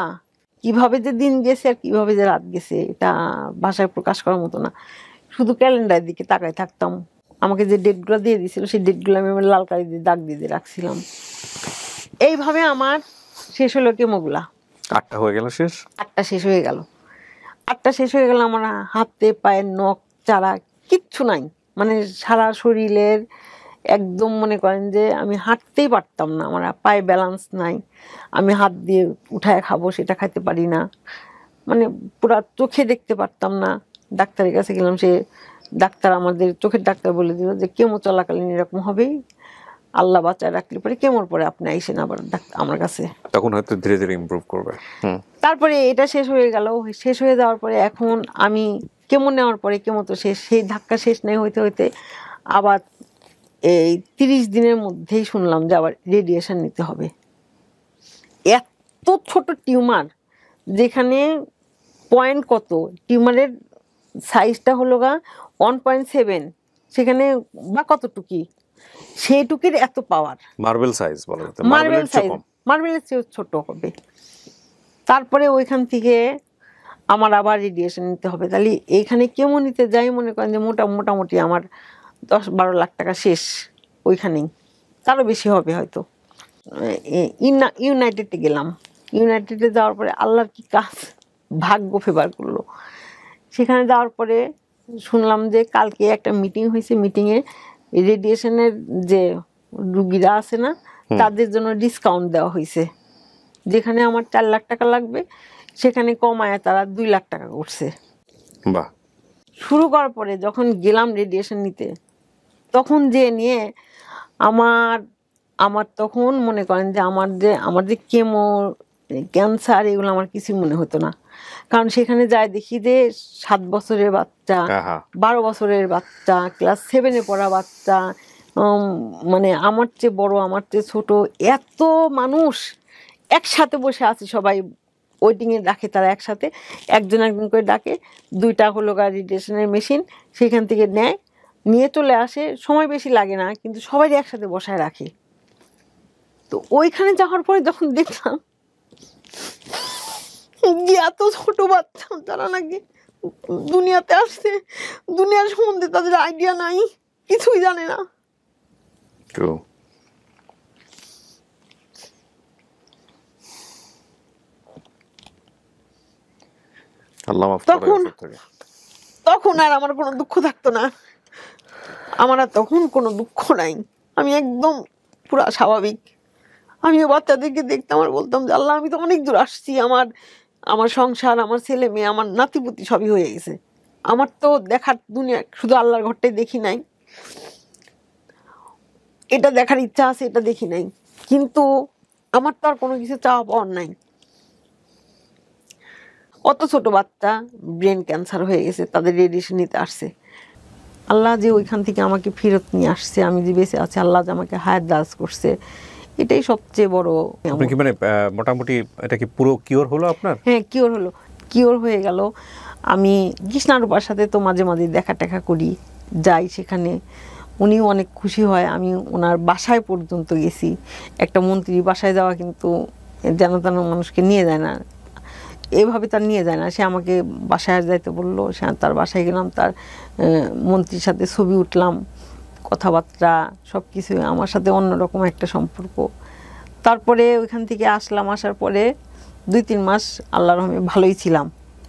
কিভাবে যে দিন গেছে আর কিভাবে যে রাত গেছে এটা ভাষায় প্রকাশ করার মতো না। শুধু ক্যালেন্ডারের দিকে তাকায় থাকতাম। আমাকে যে ডেটগুলো দিয়ে দিয়েছিল সেই ডেটগুলো আমি আমার লাল কালি দিয়ে দাগ দিয়ে রাখছিলাম। এইভাবে আমার শেষ হলো কেমোগুলা। 8টা হয়ে গেল শেষ। 8টা শেষ হয়ে গেল। 8টা শেষ হয়ে গেল, আমার হাতে পায়ের নখ চারা কিচ্ছু নাই, মানে সারা শরীরের একদম মনে করেন যে আমি হাঁটতেই পারতাম না, আমার পায়ে ব্যালেন্স নাই, আমি হাত দিয়ে উঠায় খাবো সেটা খাইতে পারি না, মানে পুরা চোখে দেখতে পারতাম না। ডাক্তারের কাছে গেলাম, সে ডাক্তার আমাদের চোখের ডাক্তার বলে দিল যে কেমো চলাকালীন এরকম হবেই, আল্লাহ বাঁচায় রাখলে পরে কেমোর পরে আপনি আইসেন আবার আমার কাছে, তখন হয়তো ধীরে ধীরে ইমপ্রুভ করবে। তারপরে এটা শেষ হয়ে গেল। শেষ হয়ে যাওয়ার পরে এখন আমি কেমো নেওয়ার পরে, কেমো তো শেষ, সেই ধাক্কা শেষ নেই হইতে হইতে আবার এই 30 দিনের মধ্যেই শুনলাম যে আবার রেডিয়েশন নিতে হবে। এত ছোট টিউমার, যেখানে পয়েন্ট কত, টিউমারের সাইজটা হলো গা 1.7, সেখানে বা কতটুকি, সেইটুকির এত পাওয়ার, মার্বেল সাইজ বলা যেত, মার্বেল মার্বেলের চেয়ে সাইজ, কম। মার্বেলের চেয়ে ছোট হবে। তারপরে ওইখান থেকে আমার আবার রেডিয়েশন নিতে হবে। তাহলে এইখানে কেমো নিতে যাই মনে করেন যে মোটামুটি আমার 10-12 লাখ টাকা শেষ ওইখানেই, তারও বেশি হবে হয়তো। ইউনাইটেডে গেলাম। ইউনাইটেডে যাওয়ার পরে আল্লাহর কি কাজ, ভাগ্য ফেভার করলো। সেখানে যাওয়ার পরে শুনলাম যে কালকে একটা মিটিং হয়েছে, মিটিংয়ে রেডিয়েশনের যে রুগীরা আছে না তাদের জন্য ডিসকাউন্ট দেওয়া হয়েছে, যেখানে আমার 4 লাখ টাকা লাগবে সেখানে কমায় তারা 2 লাখ টাকা করছে। বাহ। শুরু করার পরে যখন গেলাম রেডিয়েশন নিতে, তখন যে নিয়ে আমার আমার তখন মনে করেন যে আমার যে কেমো, ক্যান্সার, এগুলো আমার কিছু মনে হতো না। কারণ সেখানে যাই দেখি যে 7 বছরের বাচ্চা, 12 বছরের বাচ্চা, ক্লাস 7-এ পড়া বাচ্চা, মানে আমার চেয়ে বড়, আমার চেয়ে ছোট, এত মানুষ একসাথে বসে আছি, সবাই ওয়েটিংয়ে ডাকে, তারা একসাথে একজন করে ডাকে, 2টা হলো রেডিয়েশনের মেশিন সেখান থেকে নেয়, নিয়ে চলে আসে, সময় বেশি লাগে না, কিন্তু সবাই একসাথে বসায় রাখে। তো ওইখানে যাওয়ার পরে যখন দেখলাম যে এত ছোট বাচ্চা, তারা নাকি দুনিয়াতে আসছে, দুনিয়ার সম্বন্ধে তাদের আইডিয়া নাই, কিছুই জানে না। তখন আর আমার কোনো দুঃখ থাকতো না, আমার আর তখন কোনো দুঃখ নাই, আমি একদম পুরা স্বাভাবিক। আমিও বাচ্চাদেরকে দেখতাম আর বলতাম যে আল্লাহ, আমি তো অনেক দূর আসছি, আমার সংসার, আমার ছেলে মেয়ে, আমার নাতিপুতি সবই হয়ে গেছে, আমার তো দেখার দুনিয়া শুধু আল্লাহর ঘরটাই দেখি নাই, এটা দেখার ইচ্ছা আছে, এটা দেখি নাই, কিন্তু আমার তো আর কোনো কিছু চাওয়া পাওয়ার নাই। অত ছোট বাচ্চা ব্রেন ক্যান্সার হয়ে গেছে, তাদের রেডিয়েশন নিতে আসছে, আল্লাহ যে ওইখান থেকে আমাকে ফেরত নিয়ে আসছে, আমি যে বেঁচে আছি, আল্লাহ যে আমাকে হায়াত দারাজ করছে, এটাই সবচেয়ে বড়। আপনি কি মানে মোটামুটি এটা কি পুরো কিওর হলো আপনার? হ্যাঁ, কিওর হলো, কিওর হয়ে গেল। আমি কৃষ্ণারূপার সাথে তো মাঝে মাঝে দেখা টেকা করি, যাই সেখানে, উনিও অনেক খুশি হয়। আমি ওনার বাসায় পর্যন্ত গেছি, একটা মন্ত্রী বাসায় যাওয়া কিন্তু যেন তেন মানুষকে নিয়ে যায় না, এভাবে তার নিয়ে যায় না, সে আমাকে বাসায় যাইতে বললো, সে তার বাসায় গেলাম, তার মন্ত্রীর সাথে ছবি উঠলাম, কথাবার্তা সব কিছু আমার সাথে অন্যরকম একটা সম্পর্ক। তারপরে ওইখান থেকে আসলাম, আসার পরে 2-3 মাস আল্লাহর রহমে ভালোই ছিলাম,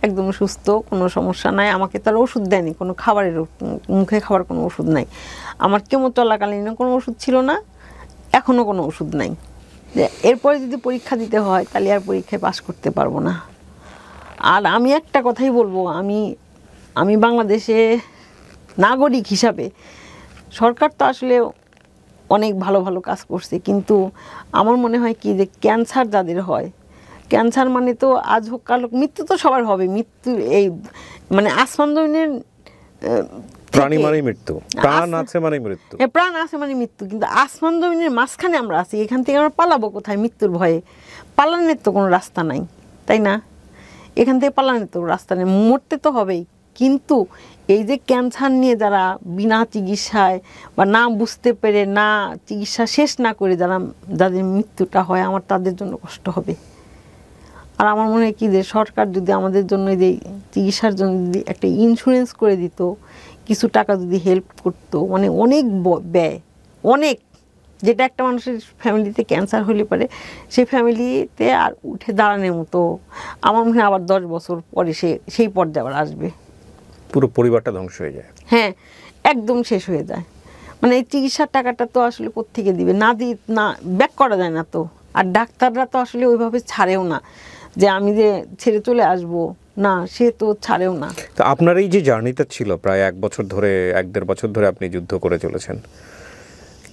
একদম সুস্থ, কোনো সমস্যা নাই। আমাকে তার ওষুধ দেয়নি, কোনো খাবারের মুখে খাবার কোনো ওষুধ নাই, আমার কেমো চলাকালীন কোনো ওষুধ ছিল না, এখনও কোনো ওষুধ নাই। যে এরপরে যদি পরীক্ষা দিতে হয় তাহলে আর পরীক্ষায় পাশ করতে পারবো না। আর আমি একটা কথাই বলবো, আমি বাংলাদেশে নাগরিক হিসাবে, সরকার তো আসলে অনেক ভালো ভালো কাজ করছে, কিন্তু আমার মনে হয় কি যে ক্যান্সার যাদের হয়, ক্যান্সার মানে তো আজ হোক কাল হোক, মৃত্যু তো সবার হবে, মৃত্যু এই মানে আসমান জমিনের প্রাণী মানে মৃত্যু, প্রাণ আছে মানে মৃত্যু। প্রাণ আছে মানে মৃত্যু, কিন্তু আসমান জমিনের মাঝখানে আমরা আছি, এখান থেকে আমরা পালাবো কোথায়? মৃত্যুর ভয়ে পালানোর তো কোনো রাস্তা নাই, তাই না? এখান থেকে পালানোর তো রাস্তা নেই, মরতে তো হবেই। কিন্তু এই যে ক্যান্সার নিয়ে যারা বিনা চিকিৎসায় বা না বুঝতে পেরে, না চিকিৎসা শেষ না করে যাদের মৃত্যুটা হয়, আমার তাদের জন্য কষ্ট হবে। আর আমার মনে হয় কি যে সরকার যদি আমাদের জন্য যে চিকিৎসার জন্য যদি একটা ইন্স্যুরেন্স করে দিত, কিছু টাকা যদি হেল্প করতো, মানে অনেক ব্যয়, অনেক, যেটা একটা মানুষের ফ্যামিলিতে ক্যান্সার হলে পারে সেই ফ্যামিলিতে আর উঠে দাঁড়ানোর মতো, আমার মনে হয় আবার 10 বছর পরে সেই পর্যায়ে আবার আসবে, পুরো পরিবারটা ধ্বংস হয়ে যায়। হ্যাঁ, একদম শেষ হয়ে যায়। মানে এই চিকিৎসার টাকাটা তো আসলে কোত্থেকে দিবে? না ব্যাক করা যায় না তো। আর ডাক্তাররা তো আসলে ওইভাবে ছাড়েও না যে আমি যে ছেড়ে চলে আসব, না, সে তো ছাড়েও না। তো আপনার এই যে জার্নিটা ছিল প্রায় 1 বছর ধরে, 1-1.5 বছর ধরে আপনি যুদ্ধ করে চলেছেন,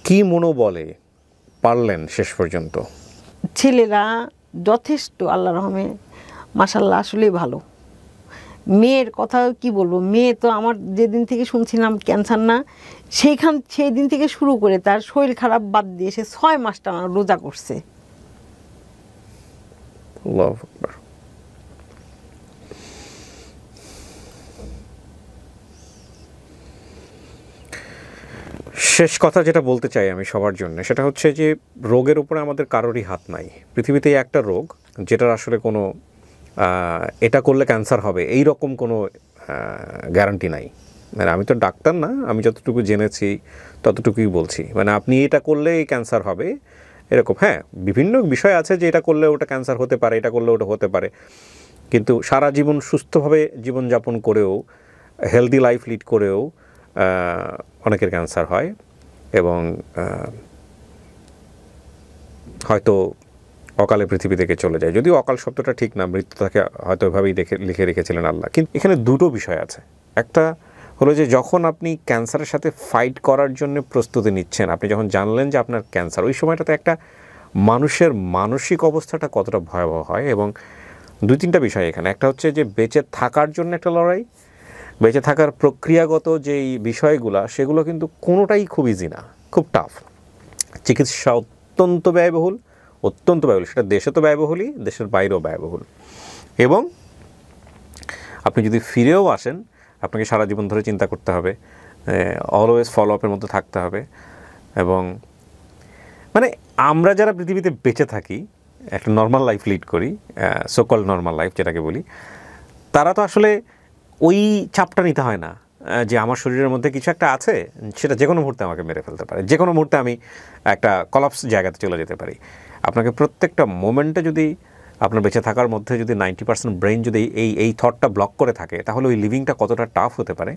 কি মনোবলে পারলেন শেষ পর্যন্ত? ছেলেরা যথেষ্ট, আল্লাহ রহমে মাশাল্লাহ, আসলেই ভালো। মেয়ের কথা কি বলবো, মেয়ে তো আমার যেদিন থেকে শুনছিলাম ক্যান্সার না, সেই দিন থেকে শুরু করে তার শরীর খারাপ বাদ দিয়ে সে 6 মাস টানা রোজা করছে। আল্লাহু আকবার। শেষ কথা যেটা বলতে চাই আমি সবার জন্য, সেটা হচ্ছে যে রোগের উপরে আমাদের কারোরই হাত নাই। পৃথিবীতে একটা রোগ যেটার আসলে কোনো এটা করলে ক্যান্সার হবে এই রকম কোনো গ্যারান্টি নাই। মানে আমি তো ডাক্তার না, আমি যতটুকু জেনেছি ততটুকুই বলছি। মানে আপনি এটা করলে এই ক্যান্সার হবে এরকম, হ্যাঁ, বিভিন্ন বিষয় আছে যে এটা করলে ওটা ক্যান্সার হতে পারে, এটা করলে ওটা হতে পারে, কিন্তু সারা জীবন সুস্থভাবে জীবনযাপন করেও, হেলদি লাইফ লিড করেও অনেকের ক্যান্সার হয় এবং হয়তো অকালে পৃথিবী থেকে চলে যায়। যদিও অকাল শব্দটা ঠিক না, মৃত্যু তাকে হয়তো ওইভাবেই লিখে রেখেছিলেন আল্লাহ। কিন্তু এখানে দুটো বিষয় আছে। একটা হলো যে যখন আপনি ক্যান্সারের সাথে ফাইট করার জন্য প্রস্তুতি নিচ্ছেন, আপনি যখন জানলেন যে আপনার ক্যান্সার, ওই সময়টাতে একটা মানুষের মানসিক অবস্থাটা কতটা ভয়াবহ হয়। এবং 2-3টা বিষয় এখানে। একটা হচ্ছে যে বেঁচে থাকার জন্য একটা লড়াই, বেঁচে থাকার প্রক্রিয়াগত যেই বিষয়গুলো, সেগুলো কিন্তু কোনোটাই খুব ইজি না, খুব টাফ। চিকিৎসা অত্যন্ত ব্যয়বহুল, সেটা দেশে তো ব্যয়বহুলই, দেশের বাইরেও ব্যয়বহুল। এবং আপনি যদি ফিরেও আসেন, আপনাকে সারা জীবন ধরে চিন্তা করতে হবে, অলওয়েজ ফলো আপের মধ্যে থাকতে হবে। এবং মানে আমরা যারা পৃথিবীতে বেঁচে থাকি, একটা নর্মাল লাইফ লিড করি, সোকল নর্মাল লাইফ যেটাকে বলি, তারা তো আসলে ওই চাপটা নিতে হয় না যে আমার শরীরের মধ্যে কিছু একটা আছে, সেটা যে কোনো মুহূর্তে আমাকে মেরে ফেলতে পারে, যে কোনো মুহূর্তে আমি একটা কলাপস জায়গাতে চলে যেতে পারি। আপনাকে প্রত্যেকটা মোমেন্টে যদি আপনার বেঁচে থাকার মধ্যে যদি 90% ব্রেন যদি এই থটটা ব্লক করে থাকে, তাহলে ওই লিভিংটা কতটা টাফ হতে পারে,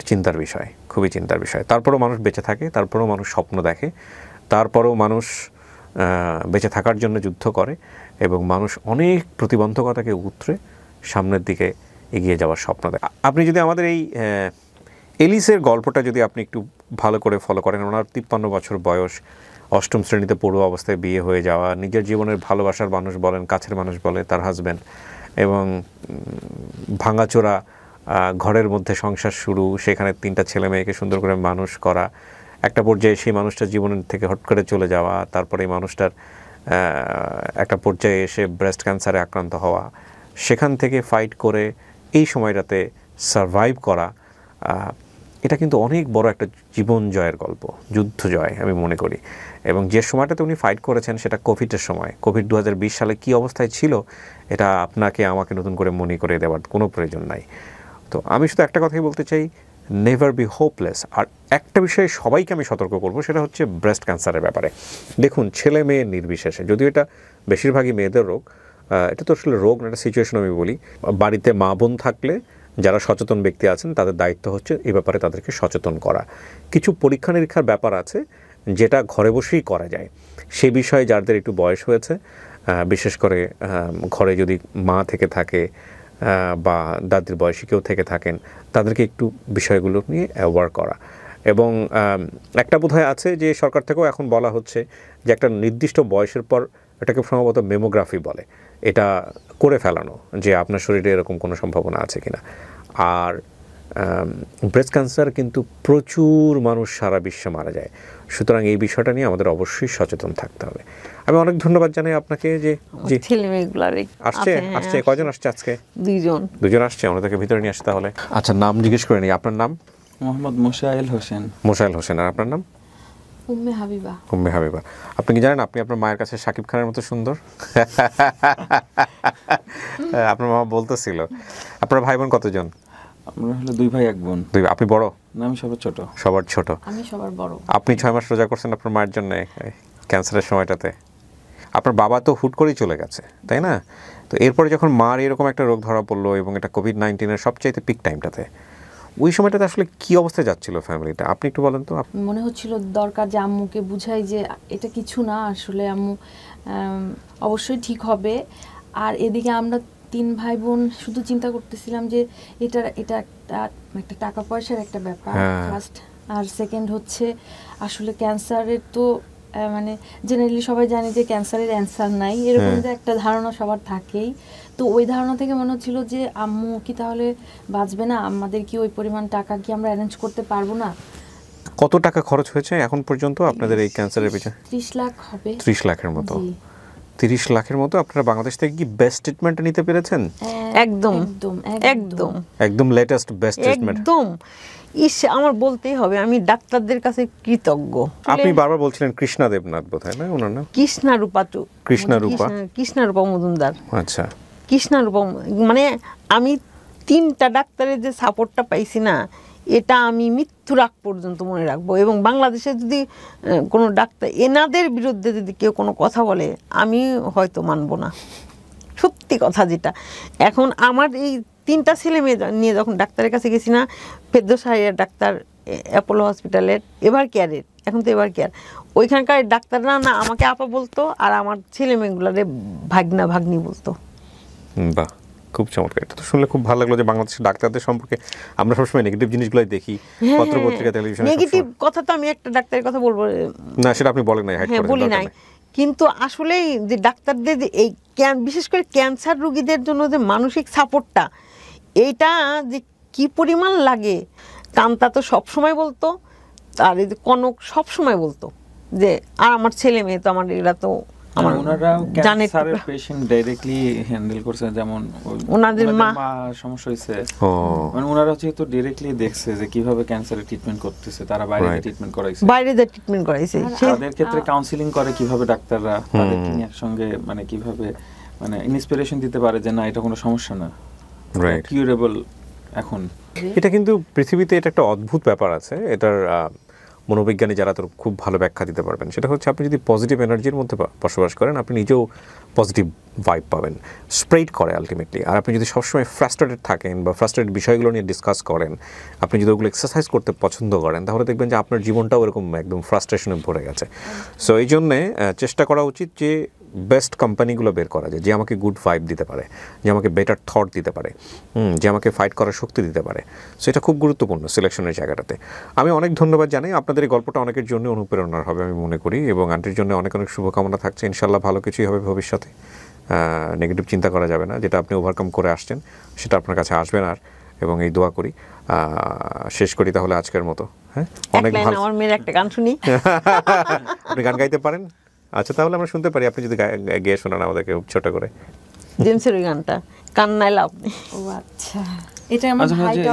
চিন্তার বিষয়, খুবই চিন্তার বিষয়। তারপরেও মানুষ বেঁচে থাকে, তারপরেও মানুষ স্বপ্ন দেখে, তারপরেও মানুষ বেঁচে থাকার জন্য যুদ্ধ করে, এবং মানুষ অনেক প্রতিবন্ধকতাকে উতরে সামনের দিকে এগিয়ে যাওয়ার স্বপ্ন দেখে। আপনি যদি আমাদের এই এলিসের গল্পটা যদি আপনি একটু ভালো করে ফলো করেন, ওনার 53 বছর বয়স, 8ম শ্রেণীতে পড়ুয়া অবস্থায় বিয়ে হয়ে যাওয়া, নিজের জীবনের ভালোবাসার মানুষ বলেন, কাছের মানুষ বলে তার হাজব্যান্ড, এবং ভাঙাচোরা ঘরের মধ্যে সংসার শুরু, সেখানে 3টা ছেলে মেয়েকে সুন্দর করে মানুষ করা, একটা পর্যায়ে সেই মানুষটার জীবনের থেকে হট করে চলে যাওয়া, তারপরে এই মানুষটার একটা পর্যায়ে এসে ব্রেস্ট ক্যান্সারে আক্রান্ত হওয়া, সেখান থেকে ফাইট করে এই সময়টাতে সারভাইভ করা, এটা কিন্তু অনেক বড় একটা জীবন জয়ের গল্প, যুদ্ধ জয় আমি মনে করি। এবং যে সময়টাতে উনি ফাইট করেছেন সেটা কোভিডের সময়। কোভিড 2020 সালে কী অবস্থায় ছিল, এটা আপনাকে আমাকে নতুন করে মনে করে দেওয়ার কোনো প্রয়োজন নাই। তো আমি শুধু একটা কথাই বলতে চাই, নেভার বি হোপলেস। আর একটা বিষয়ে সবাইকে আমি সতর্ক করব, সেটা হচ্ছে ব্রেস্ট ক্যান্সারের ব্যাপারে। দেখুন, ছেলে মেয়ে নির্বিশেষে, যদিও এটা বেশিরভাগই মেয়েদের রোগ, এটা তো আসলে রোগ না, একটা সিচুয়েশন আমি বলি। বাড়িতে মা বোন থাকলে যারা সচেতন ব্যক্তি আছেন, তাদের দায়িত্ব হচ্ছে এই ব্যাপারে তাদেরকে সচেতন করা। কিছু পরীক্ষা নিরীক্ষার ব্যাপার আছে যেটা ঘরে বসেই করা যায়। সে বিষয়ে যাদের একটু বয়স হয়েছে, বিশেষ করে ঘরে যদি মা থেকে থাকে বা দাদির বয়সী কেউ থেকে থাকেন, তাদেরকে একটু বিষয়গুলো নিয়ে অ্যাওয়ার করা। এবং একটা বোধহয় আছে যে সরকার থেকেও এখন বলা হচ্ছে যে একটা নির্দিষ্ট বয়সের পর, এটাকে সম্ভবত মেমোগ্রাফি বলে, এটা করে ফেলানো, যে আপনার শরীরে এরকম কোনো সম্ভাবনা আছে কিনা। আর ব্রেস্ট ক্যান্সার কিন্তু প্রচুর মানুষ সারা বিশ্বে মারা যায়, সুতরাং এই বিষয়টা নিয়ে আমাদের অবশ্যই সচেতন থাকতে হবে। আমি অনেক ধন্যবাদ জানাই আপনাকে যে জি ছেলে মেয়েগুলার আসছে কয়জন আসছে আজকে? দুজন আসছে, আমরা তাকে ভিতরে নিয়ে আসি তাহলে। আচ্ছা, নাম জিজ্ঞেস করে নিই, আপনার নাম? মোহাম্মদ মোশাইল হোসেন। মোশাইল হোসেন। আর আপনার নাম? উম্মে হাবিবা। উম্মে হাবিবা। আপনি কি জানেন আপনি আপনার মায়ের কাছে শাকিব খানের মতো সুন্দর? আপনার মামা বলতেছিল। আপনার ভাই বোন কতজন? আমরা হলো 2 ভাই 1 বোন। আপনি বড়? না, আমি সবার ছোট। সবার ছোট। আমি সবার বড়। আপনি 6 মাস রোজা করছেন আপনার মায়ের জন্য ক্যান্সারের সময়টাতে। আপনার বাবা তো হুট করেই চলে গেছে, তাই না? তো এরপরে যখন মার এরকম একটা রোগ ধরা পড়লো এবং এটা কোভিড-19 সবচাইতে পিক টাইমটাতে, ওই সময়টাতে আসলে কি অবস্থায় যাচ্ছিল ফ্যামিলিটা, আপনি একটু বলেন তো। মনে হচ্ছিল দরকার যে আম্মুকে বুঝাই যে এটা কিছু না, আসলে আম্মু অবশ্যই ঠিক হবে। আর এদিকে আমরা 3 ভাই বোন শুধু চিন্তা করতেছিলাম যে এটা একটা টাকা পয়সার একটা ব্যাপার ফার্স্ট, আর সেকেন্ড হচ্ছে আসলে ক্যান্সারের তো মানে জেনারেলি সবাই জানে যে ক্যান্সারের অ্যান্সার নাই, এরকম যে একটা ধারণা সবার থাকেই। তো ওই ধারণা থেকে মনে হচ্ছিল যে আম্মু কি তাহলে বাঁচবে না, আমাদের কি ওই পরিমাণ টাকা কি আমরা অ্যারেঞ্জ করতে পারবো না। কত টাকা খরচ হয়েছে এখন পর্যন্ত আপনাদের এই ক্যান্সারের পিছনে? 30 লাখ হবে। 30 লাখের মতো? 30 লাখের মতো। আপনারা বাংলাদেশ থেকে কি বেস্ট ট্রিটমেন্ট নিতে পেরেছেন? একদম একদম একদম লেটেস্ট বেস্ট ট্রিটমেন্ট। একদম। আমার বলতেই হবে, আমি ডাক্তারদের কাছে কৃতজ্ঞ। আপনি বারবার বলছিলেন কৃষ্ণা দেবনাথ বোধহয়, না ওনার নাম? কৃষ্ণারূপা মজুমদার। আচ্ছা, কৃষ্ণারূপা, মানে আমি 3টা ডাক্তারের যে সাপোর্টটা পাইছি না, এটা আমি মৃত্যুর আগ পর্যন্ত মনে রাখবো। এবং বাংলাদেশে যদি কোনো ডাক্তার এনাদের বিরুদ্ধে যদি কেউ কোনো কথা বলে, আমি হয়তো মানবো না। সত্যি কথা যেটা। এখন আমার এই 3টা ছেলে মেয়ে নিয়ে যখন ডাক্তারের কাছে গেছি না, ফেরদৌসাহিয়ার ডাক্তার, অ্যাপোলো হসপিটালের, এভার কেয়ারের, এখন তো এভার কেয়ার, ওইখানকার ডাক্তাররা না আমাকে আপা বলতো, আর আমার ছেলে মেয়েগুলারে ভাগনা ভাগ্নি বলতো। বাহ, খুব চমৎকার। এটা তো শুনলে খুব ভালো লাগলো যে বাংলাদেশের ডাক্তারদের সম্পর্কে আমরা সবসময় নেগেটিভ জিনিসগুলোই দেখি পত্রপত্রিকা, টেলিভিশনে। নেগেটিভ কথা তো আমি একটা ডাক্তারের কথা বলবো না, সেটা আপনি বলেন নাই, হাইড করেন, বলি নাই। কিন্তু আসলেই যে ডাক্তারদের যে এই বিশেষ করে ক্যান্সার রোগীদের জন্য যে মানসিক সাপোর্টটা, এইটা যে কি পরিমাণ লাগে। কান্তা তো সবসময় বলতো, আর এই যে কনক সবসময় বলতো যে আর আমার ছেলে মেয়ে তো আমার এরা তো আমার ওনারা ক্যান্সারের পেশেন্ট ডাইরেক্টলি হ্যান্ডেল করছে, যেমন ওনাদের মা সমস্যা হয়েছে, মানে ওনারা যেহেতু ডাইরেক্টলি দেখছে যে কিভাবে ক্যান্সারের ট্রিটমেন্ট করতেছে, তারা বাইরে ট্রিটমেন্ট করাইছে, তাদের ক্ষেত্রে কাউন্সিলিং করে কিভাবে ডাক্তাররা তাদেরকে নিয়ে একসঙ্গে মানে কিভাবে মানে ইন্সপিরেশন দিতে পারে যে না এটা কোনো সমস্যা না, কিউরেবল। এখন এটা কিন্তু পৃথিবীতে এটা একটা অদ্ভুত ব্যাপার আছে, এটার মনোবিজ্ঞানী যারা তো খুব ভালো ব্যাখ্যা দিতে পারবেন। সেটা হচ্ছে আপনি যদি পজিটিভ এনার্জির মধ্যে বসবাস করেন, আপনি নিজেও পজিটিভ ভাইব পাবেন, স্প্রেড করে আলটিমেটলি। আর আপনি যদি সবসময় ফ্রাস্ট্রেটেড থাকেন বা ফ্রাস্ট্রেটেড বিষয়গুলো নিয়ে ডিসকাস করেন, আপনি যদি ওগুলো এক্সারসাইজ করতে পছন্দ করেন, তাহলে দেখবেন যে আপনার জীবনটাও এরকম একদম ফ্রাস্ট্রেশনে ভরে গেছে। সো এই জন্যে চেষ্টা করা উচিত যে বেস্ট কোম্পানিগুলো বের করা যায়, যে আমাকে গুড ভাইব দিতে পারে, যে আমাকে বেটার থট দিতে পারে, যে আমাকে ফাইট করার শক্তি দিতে পারে। সো এটা খুব গুরুত্বপূর্ণ সিলেকশনের জায়গাটাতে। আমি অনেক ধন্যবাদ জানাই। আপনাদের এই গল্পটা অনেকের জন্য অনুপ্রেরণার হবে আমি মনে করি, এবং আন্টির জন্য অনেক অনেক শুভকামনা থাকছে। ইনশাল্লাহ ভালো কিছুই হবে ভবিষ্যতে। নেগেটিভ চিন্তা করা যাবে না, যেটা আপনি ওভারকাম করে আসছেন সেটা আপনার কাছে আসবে না। এবং এই দোয়া করি, শেষ করি তাহলে আজকের মতো। হ্যাঁ, অনেক ভালো। আমার মেয়ের একটা গান শুনি। আপনি গান গাইতে পারেন? আচ্ছা, তাহলে আমরা শুনতে পারি, আপনি যদি গেয়ে শোনান আমাদেরকে ছোট করে। জেমসের ওই গানটা, কান্নায় লাভ নেই। ও আচ্ছা, এটা আমার ভাইটা